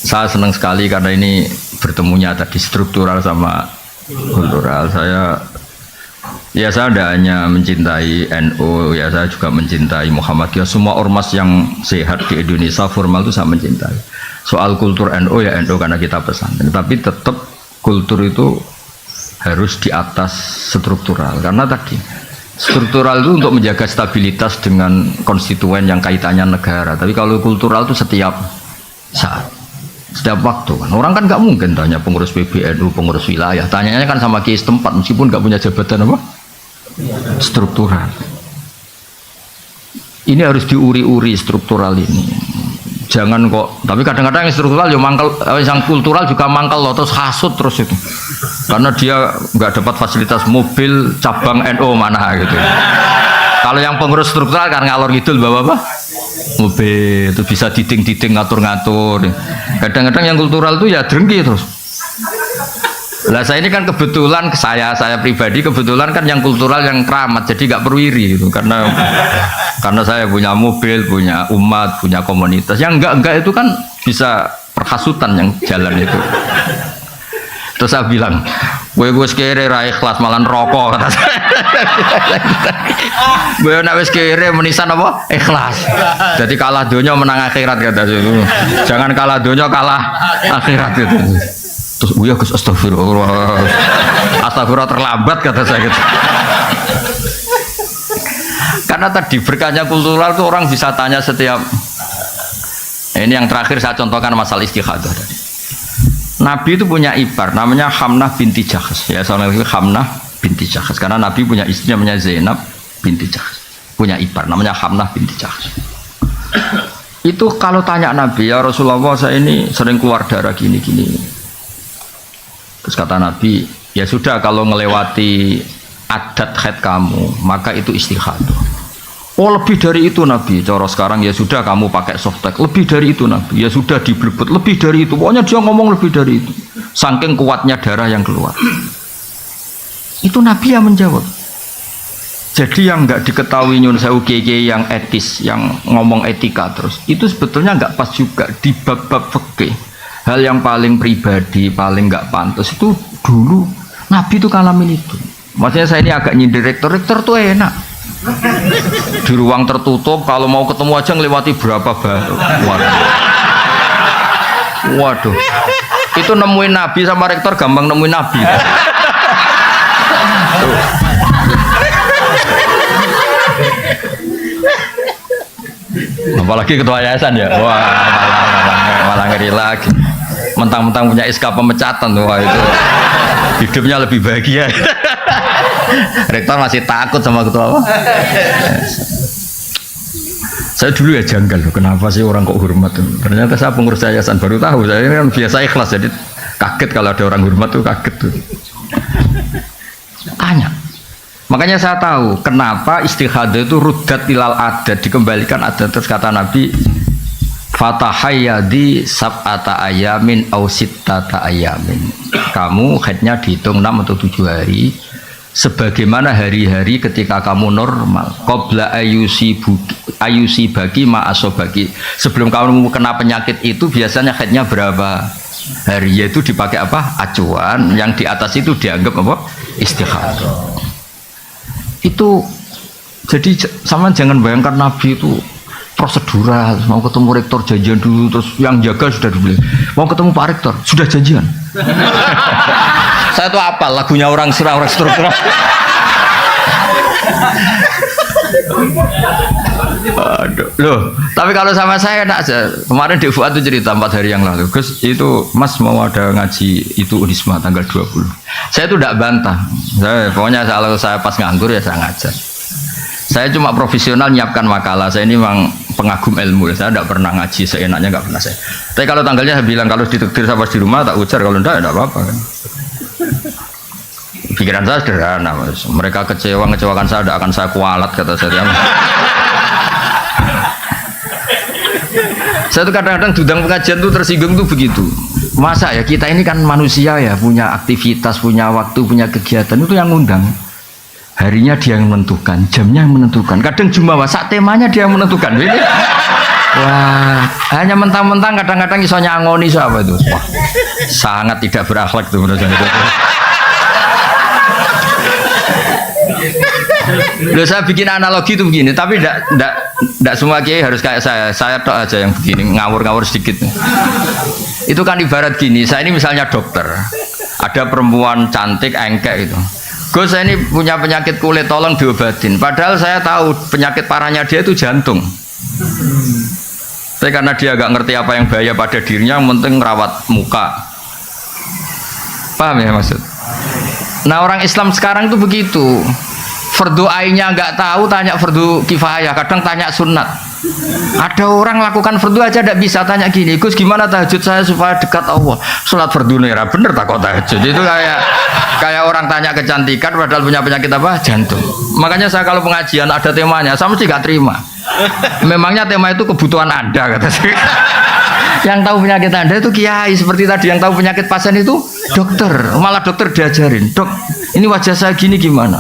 saya senang sekali karena ini bertemunya tadi struktural sama kultural. Saya tidak hanya mencintai NU, ya saya juga mencintai Muhammadiyah. Semua ormas yang sehat di Indonesia formal itu saya mencintai. Soal kultur NU ya NU karena kita pesantren, tapi tetap kultur itu harus di atas struktural karena tadi struktural itu untuk menjaga stabilitas dengan konstituen yang kaitannya negara. Tapi kalau kultural itu setiap saat, setiap waktu kan orang kan nggak mungkin tanya pengurus PBNU, pengurus wilayah, tanyanya kan sama kiai setempat meskipun nggak punya jabatan apa struktural. Ini harus diuri-uri struktural ini. Jangan kok, tapi kadang-kadang yang struktural ya mangkel, yang kultural juga mangkel loh, terus hasut terus itu, karena dia nggak dapat fasilitas mobil cabang NU mana gitu. Kalau yang pengurus struktural kan ngalor ngidul bawa apa? Mobil itu bisa diting-diting ngatur-ngatur. Kadang-kadang yang kultural itu ya drengki terus. Lah saya ini kan kebetulan saya pribadi kebetulan kan yang kultural yang keramat jadi nggak perlu iri gitu karena saya punya mobil, punya umat, punya komunitas. Yang enggak itu kan bisa perhasutan yang jalan itu. Terus saya bilang, gue sekere ra ikhlas malah rokok kata saya. Gue nek wis kere menisan apa? Ikhlas. Jadi kalah donya menang akhirat kata saya. Jangan kalah donya kalah akhirat itu. Terus ya Gus astagfirullah. Astagfirullah terlambat kata saya gitu. Karena tadi berkahnya kultural itu orang bisa tanya setiap. Ini yang terakhir saya contohkan masalah istikhadah tadi. Nabi itu punya ipar namanya Hamnah binti Jahsh. Ya soalnya Hamnah binti Jahsh karena Nabi punya istri namanya Zainab binti Jahsh. Punya ipar namanya Hamnah binti Jahsh. Itu kalau tanya Nabi, ya Rasulullah saya ini sering keluar darah gini-gini. Terus kata Nabi, ya sudah kalau melewati adat haid kamu, maka itu istikhadah. Oh lebih dari itu Nabi, cara sekarang ya sudah kamu pakai softtek. Lebih dari itu Nabi, ya sudah diblebet. Lebih dari itu, pokoknya dia ngomong lebih dari itu. Saking kuatnya darah yang keluar. Itu Nabi yang menjawab. Jadi yang nggak diketahui nyun sewu kiai yang etis, yang ngomong etika terus, itu sebetulnya nggak pas juga di bab-bab fikih. Hal yang paling pribadi, paling nggak pantas itu dulu Nabi itu ngalamin itu. Maksudnya saya ini agak nyindir rektor tuh enak. Di ruang tertutup kalau mau ketemu aja ngelewati berapa baru. Waduh. Itu nemuin Nabi sama rektor gampang nemuin Nabi. Apalagi ketua yayasan ya. Wah, malah ngeri lagi. Mentang-mentang punya SK pemecatan, wah itu hidupnya lebih bahagia. Rektor masih takut sama ketua apa? Saya dulu ya janggal loh, kenapa sih orang kok hormat? Ternyata saya pengurus yayasan baru tahu. Saya ini kan biasa ikhlas, jadi kaget kalau ada orang hormat tuh kaget tuh. Tanya. Makanya saya tahu kenapa istikhadah itu rudat ilal adat, dikembalikan adat. Terus kata Nabi, Fatahayyadi sab'ata ayamin au sittata ayamin. Kamu haidnya dihitung 6 atau 7 hari sebagaimana hari-hari ketika kamu normal. Qabla ayusi bagi ma'asobaki. Sebelum kamu kena penyakit itu biasanya haidnya berapa hari? Yaitu dipakai apa? Acuan. Yang di atas itu dianggap apa? Istikhadah. Itu jadi sama jangan bayangkan Nabi itu prosedural, mau ketemu rektor janjian dulu, terus yang jaga sudah dibeli, mau ketemu Pak Rektor sudah janjian. Saya tuh apa lagunya orang struktural. Aduh, loh. Tapi kalau sama saya enak aja. Kemarin Dek Fuad tuh cerita 4 hari yang lalu, Gus itu Mas mau ada ngaji itu Unisma tanggal 20. Saya tuh tidak bantah. Pokoknya kalau saya pas nganggur ya saya ngajar. Saya cuma profesional nyiapkan makalah. Saya ini memang pengagum ilmu. Saya tidak pernah ngaji seenaknya, nggak pernah saya. Tapi kalau tanggalnya saya bilang kalau ditektir saya pas di rumah tak ujar, kalau enggak ya apa-apa kan. Pikiran saya sederhana, Mas. Mereka ngecewakan saya, tidak akan saya kualat kata saya. Saya tuh kadang-kadang dudang pengajian tuh tersinggung tuh begitu. Masa ya kita ini kan manusia ya, punya aktivitas, punya waktu, punya kegiatan, itu yang ngundang. Harinya dia yang menentukan, jamnya yang menentukan. Kadang jumawa sak temanya dia yang menentukan. Ini, wah, hanya mentang-mentang kadang-kadang iso nyangoni apa itu. Wah, sangat tidak berakhlak tuh menurut saya. Loh, saya bikin analogi itu begini, tapi tidak semua kiai harus kayak saya. Saya tok aja yang begini, ngawur-ngawur sedikit. Itu kan ibarat gini, saya ini misalnya dokter, ada perempuan cantik, engkek itu. Gus, saya ini punya penyakit kulit, tolong diobatin. Padahal saya tahu penyakit parahnya dia itu jantung. Tapi karena dia agak ngerti apa yang bahaya pada dirinya, yang penting merawat muka. Paham ya maksud? Nah orang Islam sekarang itu begitu. Fardu ainnya nggak tahu, tanya fardu kifayah. Kadang tanya sunat. Ada orang lakukan fardu aja tidak bisa, tanya gini, Gus gimana tahajud saya supaya dekat Allah? Sholat fardu nera bener tak kok tahajud? Itu kayak orang tanya kecantikan padahal punya penyakit apa? Jantung. Makanya saya kalau pengajian ada temanya, saya mesti gak terima. Memangnya tema itu kebutuhan Anda kata saya. Yang tahu penyakit Anda itu kiai, seperti tadi yang tahu penyakit pasien itu dokter. Malah dokter diajarin, dok ini wajah saya gini gimana?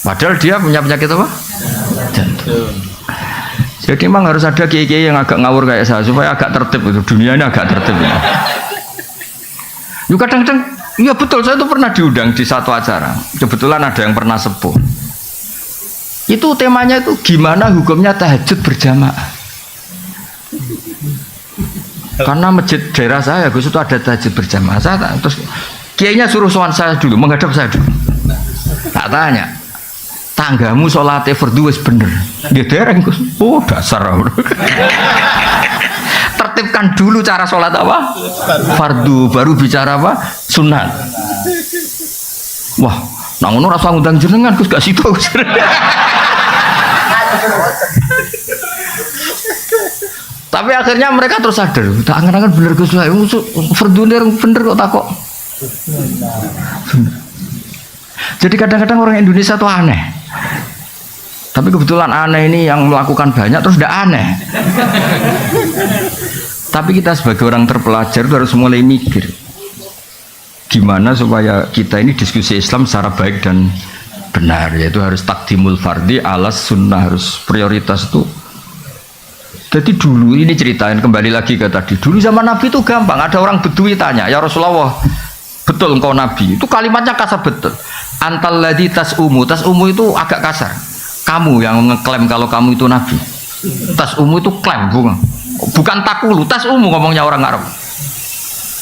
Padahal dia punya penyakit apa? Jantung. Jadi memang harus ada kiai-kiai yang agak ngawur kayak saya supaya agak tertib itu, dunia ini agak tertib. Yuk kadang-kadang, iya betul, saya tuh pernah diundang di satu acara. Kebetulan ada yang pernah sepuh. Itu temanya itu gimana hukumnya tahajud berjamaah. Karena masjid daerah saya, Gus itu ada tahajud berjamaah. Terus kiainya suruh sowan saya dulu, menghadap saya dulu. Tak tanya, tanggamu sholatnya fardu wis bener. Dia dereng Gus. Oh dasar. Tertibkan dulu cara sholat apa? Fardu, baru bicara apa? Sunat. Wah, nang ngono rasa ngundang jenengan Gus gak situ Gus. Tapi akhirnya mereka terus sadar, tak angan-angan bener Gus lah. Fardu bener kok takok. Jadi kadang-kadang orang Indonesia tuh aneh. Tapi kebetulan aneh ini yang melakukan banyak terus tidak aneh. Tapi kita sebagai orang terpelajar itu harus mulai mikir gimana supaya kita ini diskusi Islam secara baik dan benar, yaitu harus takdimul fardi alas sunnah, harus prioritas itu. Jadi dulu ini ceritain kembali lagi ke tadi, dulu zaman Nabi itu gampang, ada orang Bedui tanya, ya Rasulullah betul engkau Nabi? Itu kalimatnya kasar betul. Antal ladzi tas'umu itu agak kasar. Kamu yang ngeklaim kalau kamu itu Nabi. Tas'umu itu klaim, bukan takulu. Tas'umu ngomongnya orang Arab.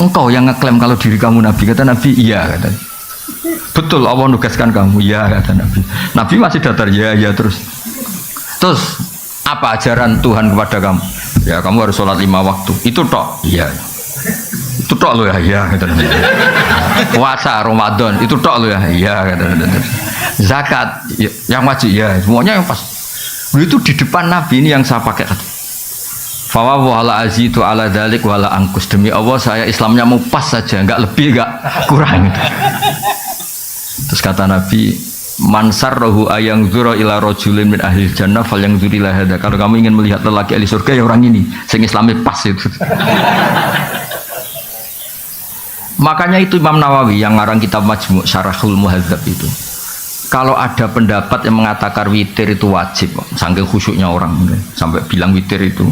Engkau yang ngeklaim kalau diri kamu Nabi. Kata Nabi, iya kata. Betul Allah nugaskan kamu, iya kata Nabi. Nabi masih datar, ya terus. Terus apa ajaran Tuhan kepada kamu? Ya kamu harus sholat 5 waktu. Itu tok, iya. Itu tok lo ya, iya kata Nabi. Puasa Ramadan itu tok lo ya, iya kata Nabi. Zakat yang wajib ya, semuanya yang pas. Itu di depan Nabi ini yang saya pakai. Fa wala azitu ala dzalik wala angkus, demi Allah saya Islamnya mau pas saja, enggak lebih enggak kurang. Terus kata Nabi, Mansar rohu ayang zuro ila rojulin min ahli jannah fal yang zuri lahada. Kalau kamu ingin melihat lelaki ahli surga ya orang ini, sing Islami pas itu. Makanya itu Imam Nawawi yang ngarang kitab Majmu' Syarahul Muhadzab itu. Kalau ada pendapat yang mengatakan witir itu wajib, saking khusyuknya orang sampai bilang witir itu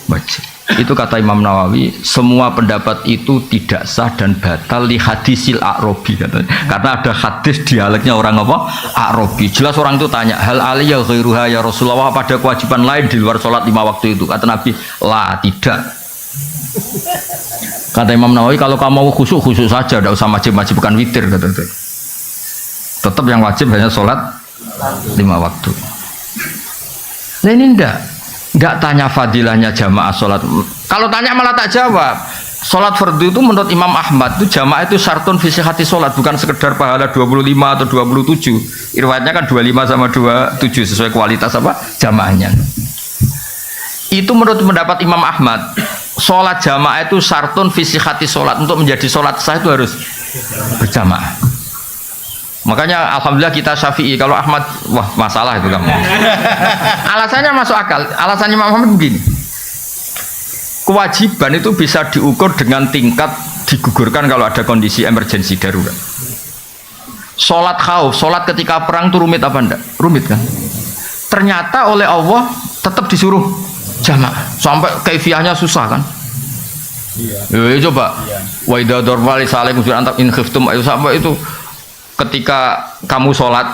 wajib. Itu kata Imam Nawawi, semua pendapat itu tidak sah dan batal li hadisil A'robi katanya. Karena ada hadis dialeknya orang apa? A'robi. Jelas orang itu tanya, hal aliyah ghairuha ya Rasulullah, apa ada kewajiban lain di luar sholat 5 waktu itu? Kata Nabi, lah tidak. Kata Imam Nawawi, kalau kamu mau khusyuk saja, tidak usah wajib-wajibkan witir. Tetap yang wajib hanya sholat 5 waktu. Nah ini enggak tanya fadilahnya jamaah sholat. Kalau tanya malah tak jawab. Sholat fardu itu menurut Imam Ahmad itu jamaah itu syartun fi sihhati sholat, bukan sekedar pahala 25 atau 27. Riwayatnya kan 25 sama 27 sesuai kualitas apa jamaahnya. Itu menurut pendapat Imam Ahmad, sholat jamaah itu syartun fi sihhati sholat. Untuk menjadi sholat sah itu harus berjamaah. Makanya alhamdulillah kita Syafi'i. Kalau Ahmad, wah masalah itu kamu. Alasannya masuk akal. Alasannya Imam Ahmad begini. Kewajiban itu bisa diukur dengan tingkat digugurkan kalau ada kondisi emergensi darurat. Sholat khauf, sholat ketika perang itu rumit apa enggak? Rumit kan? Ternyata oleh Allah tetap disuruh jamaah. Sampai kaifiahnya susah kan? Iya. Coba. Wa idza darba li salim in khiftum ayu sampai itu ketika kamu sholat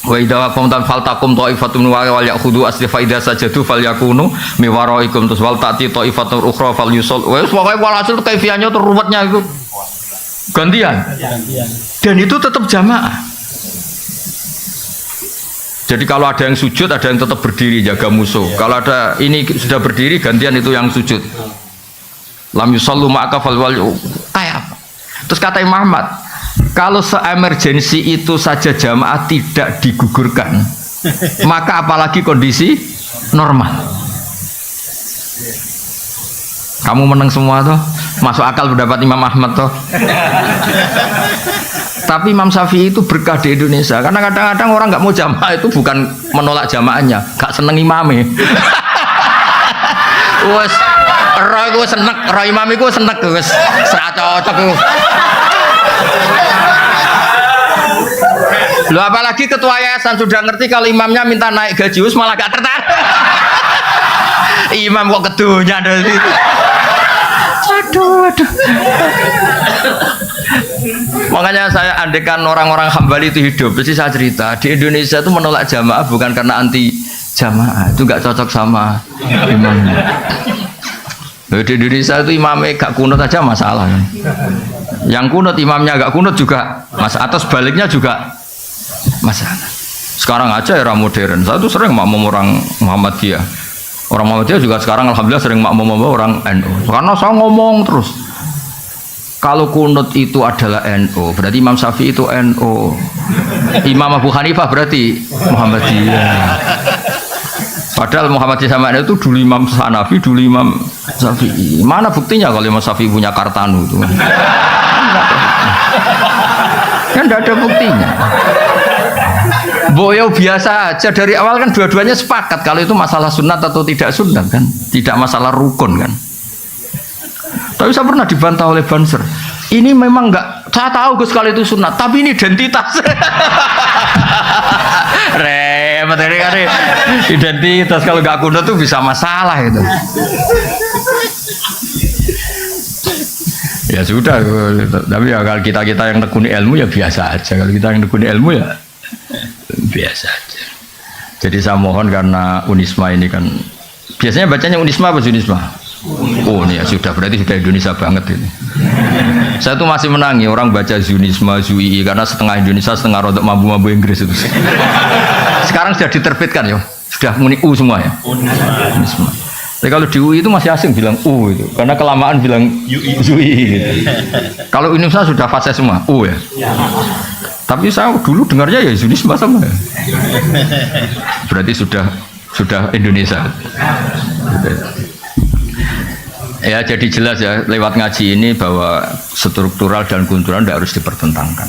wa idza qamtum faltakum ta'ifatun wal ya'khudhu asli fa idza sajadu falyakunu mi waraikum tus wal ta'ti ta'ifatun ukhra falyusul. Wes pokoke walhasil kaifiahnya itu ruwetnya itu gantian. Dan itu tetap jamaah. Jadi kalau ada yang sujud, ada yang tetap berdiri jaga musuh. Kalau ada ini sudah berdiri, gantian itu yang sujud. Lam yusallu ma'aka fal wal kayak apa? Terus kata Imam Ahmad, kalau se-emergensi itu saja jamaah tidak digugurkan, maka apalagi kondisi normal. Kamu menang semua toh, masuk akal pendapat Imam Ahmad toh. Tapi Imam Syafi'i itu berkah di Indonesia, karena kadang-kadang orang nggak mau jamaah itu bukan menolak jamaahnya, nggak seneng imamnya. Wes, roh seneng, roh imam itu seneng, wes serat cocok. Loh apalagi ketua yayasan sudah ngerti kalau imamnya minta naik gaji malah gak tertarik. Imam kok kedunya dari itu. Aduh. Makanya saya andekan orang-orang Hambali itu hidup, pasti saya cerita di Indonesia itu menolak jamaah bukan karena anti jamaah, itu gak cocok sama imamnya. Di Indonesia itu imamnya gak kunut aja masalah kan. Yang kunut imamnya gak kunut juga masalah, atau sebaliknya juga masalah. Sekarang aja era modern, saya tuh sering makmum orang Muhammadiyah. Orang Muhammadiyah juga sekarang alhamdulillah sering makmum orang NU. Karena saya ngomong terus, kalau kunut itu adalah NU, berarti Imam Syafi'i itu NU. Imam Abu Hanifah berarti Muhammadiyah. Padahal Muhammadiyah sama NU itu dulu Imam Hanafi, dulu Imam Syafi'i. Mana buktinya kalau Imam Syafi'i punya Kartanu itu? Kan tidak ada buktinya. Boyo biasa aja dari awal kan dua-duanya sepakat kalau itu masalah sunat atau tidak sunat kan, tidak masalah rukun kan. Tapi saya pernah dibantah oleh Banser. Ini memang enggak, saya tahu Gus kalau itu sunat, tapi ini identitas. Repot ini kan identitas, kalau enggak kunut tuh bisa masalah itu. Ya sudah, tapi ya kalau kita yang tekuni ilmu ya biasa aja. Kalau kita yang tekuni ilmu ya biasa aja. Jadi saya mohon karena Unisma ini kan biasanya bacanya Unisma apa Unisma? Oh ini ya sudah, berarti sudah Indonesia banget ini. Saya tuh masih menangi orang baca Zunisma, Zui karena setengah Indonesia setengah rodok mampu Inggris itu. Sekarang sudah diterbitkan ya, sudah muni U semua ya. Unisma. Tapi kalau di UI itu masih asing bilang U itu, karena kelamaan bilang Zui gitu. Kalau Indonesia sudah fase semua U ya. Tapi saya dulu dengarnya ya Zunisma sama ya. Berarti sudah Indonesia. Ya jadi jelas ya lewat ngaji ini bahwa struktural dan kultural tidak harus dipertentangkan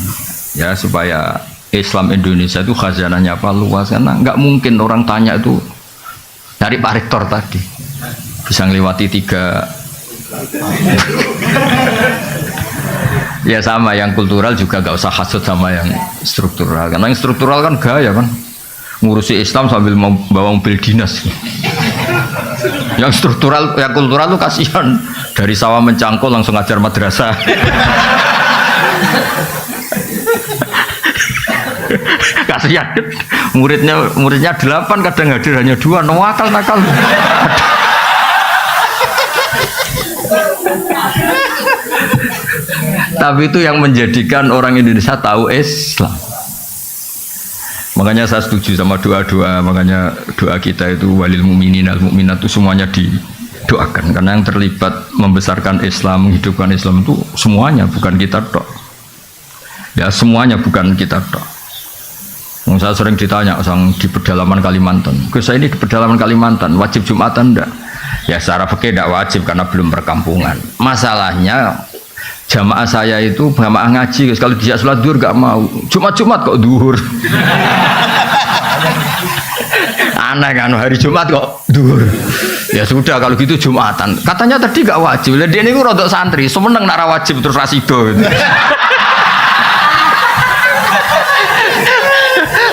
ya, supaya Islam Indonesia itu khazanahnya apa luas, karena nggak mungkin orang tanya itu dari Pak Rektor tadi bisa ngelewati 3 ya sama yang kultural juga nggak usah hasut sama yang struktural, karena yang struktural kan gaya kan ngurusi Islam sambil membawa mobil dinas. Yang struktural, yang kultural tuh kasihan, dari sawah mencangkul langsung ngajar madrasah. Kasihan, muridnya 8 kadang hadir hanya 2, nakal. Tapi itu yang menjadikan orang Indonesia tahu Islam. Makanya saya setuju sama doa-doa, makanya doa kita itu walil mu'minin al mu'minat itu semuanya didoakan, karena yang terlibat membesarkan Islam, menghidupkan Islam itu semuanya, bukan kita tok. Ya semuanya bukan kita tok. Saya sering ditanya di pedalaman Kalimantan, saya ini di pedalaman Kalimantan wajib Jumatan enggak? Ya secara fikih enggak wajib karena belum perkampungan. Masalahnya jamaah saya itu jamaah ngaji, kalau dia sholat duhur enggak mau. Jumat kok duhur. Aneh kan, hari Jumat kok duhur. Ya sudah kalau gitu Jumatan. Katanya tadi enggak wajib. Lah dia niku rodok santri, semeneng nak ra wajib terus rasido gitu.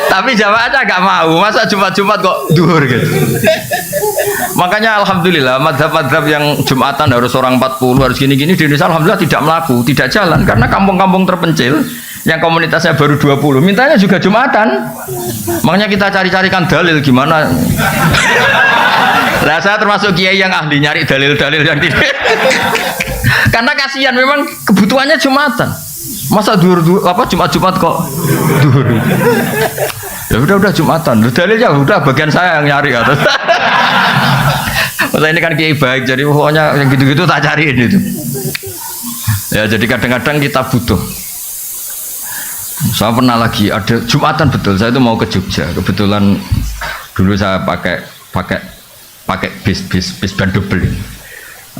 Tapi jamaahnya nggak mau, masa Jumat kok duhur gitu. Makanya alhamdulillah madhab-madhab yang Jumatan harus orang 40 harus gini-gini di Indonesia alhamdulillah tidak melaku, tidak jalan, karena kampung-kampung terpencil yang komunitasnya baru 20 mintanya juga Jumatan. Makanya kita cari-carikan dalil gimana. Nah saya termasuk kiai yang ahli nyari dalil-dalil yang tidak. Karena kasihan memang kebutuhannya Jumatan. Masa duhur Jumat kok duhur. Ya udah Jumatan. Dalilnya udah bagian saya yang nyari atas. Masa ini kan kiai baik, jadi pokoknya yang gitu-gitu tak cariin itu. Ya jadi kadang-kadang kita butuh. Saya pernah lagi ada Jumatan betul. Saya itu mau ke Jogja. Kebetulan dulu saya pakai bis ban double.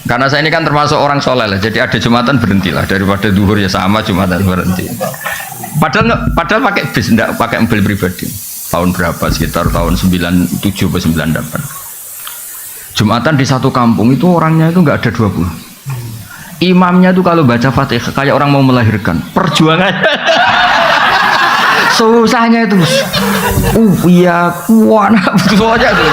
Karena saya ini kan termasuk orang soleh lah, jadi ada Jumatan berhentilah, daripada duhur ya sama Jumatan berhenti. Padahal pakai bis, enggak pakai mobil pribadi. Tahun berapa? Sekitar tahun 97 atau 98. Jumatan di satu kampung itu orangnya itu enggak ada 20. Imamnya itu kalau baca Fatihah kayak orang mau melahirkan. Perjuangannya susahnya itu. Iya, kuana betul aja tuh.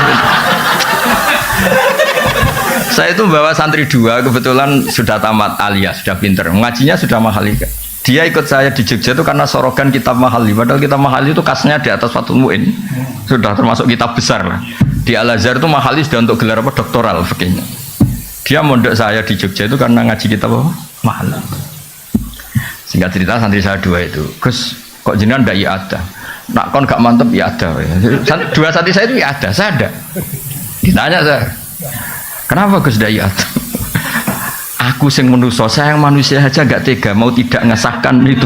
Saya itu bawa santri 2, kebetulan sudah tamat alia, sudah pinter, ngajinya sudah mahali. Dia ikut saya di Jogja itu karena sorogan kitab mahali, padahal kitab mahali itu kasnya di atas Fathul Mu'in, sudah termasuk kitab besar lah. Di Al-Azhar itu mahali sudah untuk gelar apa doktoral fikihnya. Dia mondok saya di Jogja itu karena ngaji kitab apa mahali. Singkat cerita santri saya 2 itu, Gus kok jenengan ndak iya ada, nak kon gak mantep iya ada. 2 santri saya itu iya ada, saya ada. Ditanya saya, kenapa Gus Dayat? Aku sing manusia, saya yang manusia aja gak tega mau tidak ngesahkan itu.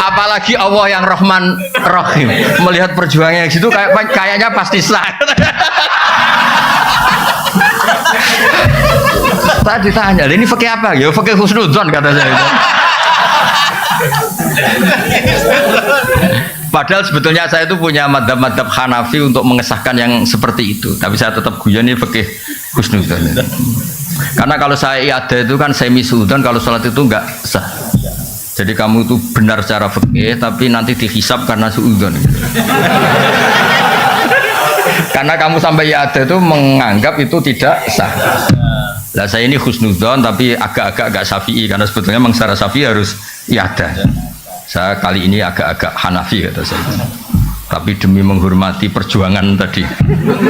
Apalagi Allah yang Rahman Rahim, melihat perjuangannya situ kayaknya pasti sah. Tadi ditanya, ini fikih apa? Ya fikih husnudzon kata saya itu. Padahal sebetulnya saya itu punya madhab-madhab Hanafi untuk mengesahkan yang seperti itu, tapi saya tetap guyon ini fikih husnudzon. Karena kalau saya iada itu kan semi suudzon, kalau sholat itu enggak sah. Jadi kamu itu benar secara fikih, tapi nanti dihisab karena suudzon. Karena kamu sampai iada itu menganggap itu tidak sah. Lah saya ini husnudzon tapi agak-agak syafi'i, karena sebetulnya memang secara syafi'i harus iada. Saya kali ini agak-agak Hanafi kata saya. Tapi demi menghormati perjuangan tadi,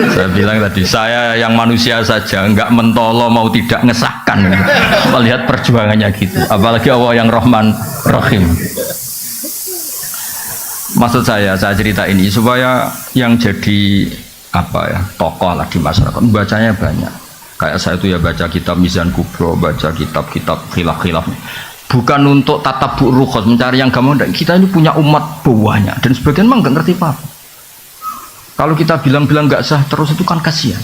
saya bilang tadi saya yang manusia saja nggak mentolo mau tidak ngesahkan melihat perjuangannya gitu. Apalagi Allah yang Rahman Rahim. Maksud saya cerita ini supaya yang jadi apa ya tokoh lah di masyarakat bacanya banyak. Kayak saya itu ya baca kitab Mizan Kubro, baca kitab-kitab khilaf-khilaf. Bukan untuk tatabbu rukhas mencari yang gampang. Kita ini punya umat banyak dan sebagian memang nggak ngerti apa. Kalau kita bilang-bilang nggak sah terus itu kan kasihan.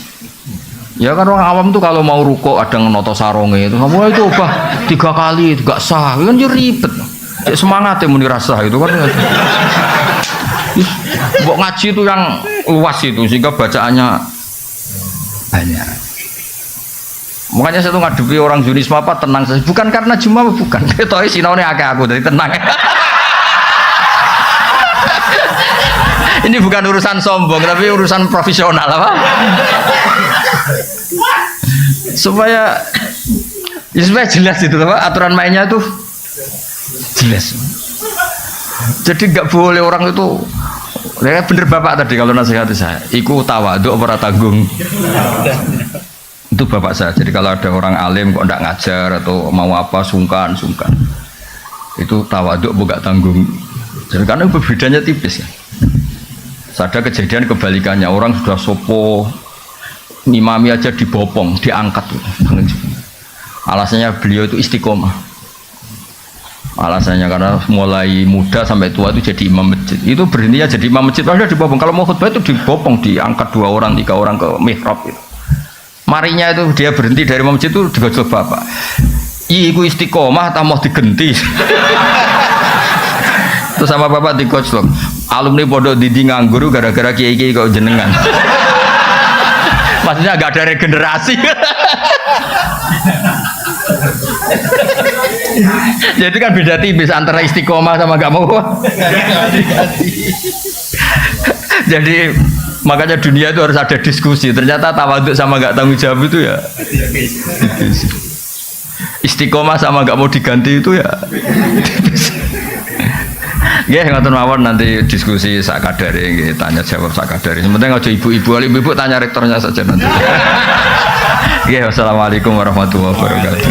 Ya kan orang awam tuh kalau mau rukuk ada ngenoto sarongnya itu, kamu itu ubah 3 kali gak sah, kan jadi ribet. Ya semangat ya muni rasa itu kan. Mbok ngaji itu yang luas itu sehingga bacaannya banyak. Makanya saya tuh ngadepi orang Zunisme apa tenang saja, bukan karena Jumat bukan. Ketoi sinaune akeh aku jadi tenang. Ini bukan urusan sombong tapi urusan profesional apa? supaya jelas itu apa aturan mainnya tuh jelas. Jadi nggak boleh orang itu ya bener bapak tadi kalau nasihati saya ikut tawaduk apa tanggung itu bapak saya. Jadi kalau ada orang alim kok nggak ngajar atau mau apa sungkan itu tawaduk bukan tanggung. Jadi karena bedanya tipis ya. Ada kejadian kebalikannya, orang sudah sopo imami aja dibopong, diangkat. Alasannya beliau itu istiqomah. Alasannya karena mulai muda sampai tua itu jadi imam masjid. Itu berhentinya jadi imam masjid, padahal dibopong. Kalau mau khutbah itu dibopong, diangkat 2 orang, 3 orang ke mihrab itu. Marinya itu dia berhenti dari imam masjid itu digojol bapak. Iku istiqomah tak mau digenti. Terus sama bapak digojlok. Alumni pondok Didi nganggur gara-gara kiai-kiai kok jenengan. Maksudnya agak ada regenerasi. Jadi kan beda tipis antara istiqomah sama gak mau. Jadi makanya dunia itu harus ada diskusi. Ternyata tawaduk sama gak tanggung jawab itu ya istiqomah sama gak mau diganti itu ya ya ngoten mawon nanti diskusi sakadare tanya jawab sakadare. Sebenarnya aja ibu-ibu tanya rektornya saja nanti. Wassalamualaikum warahmatullahi wabarakatuh.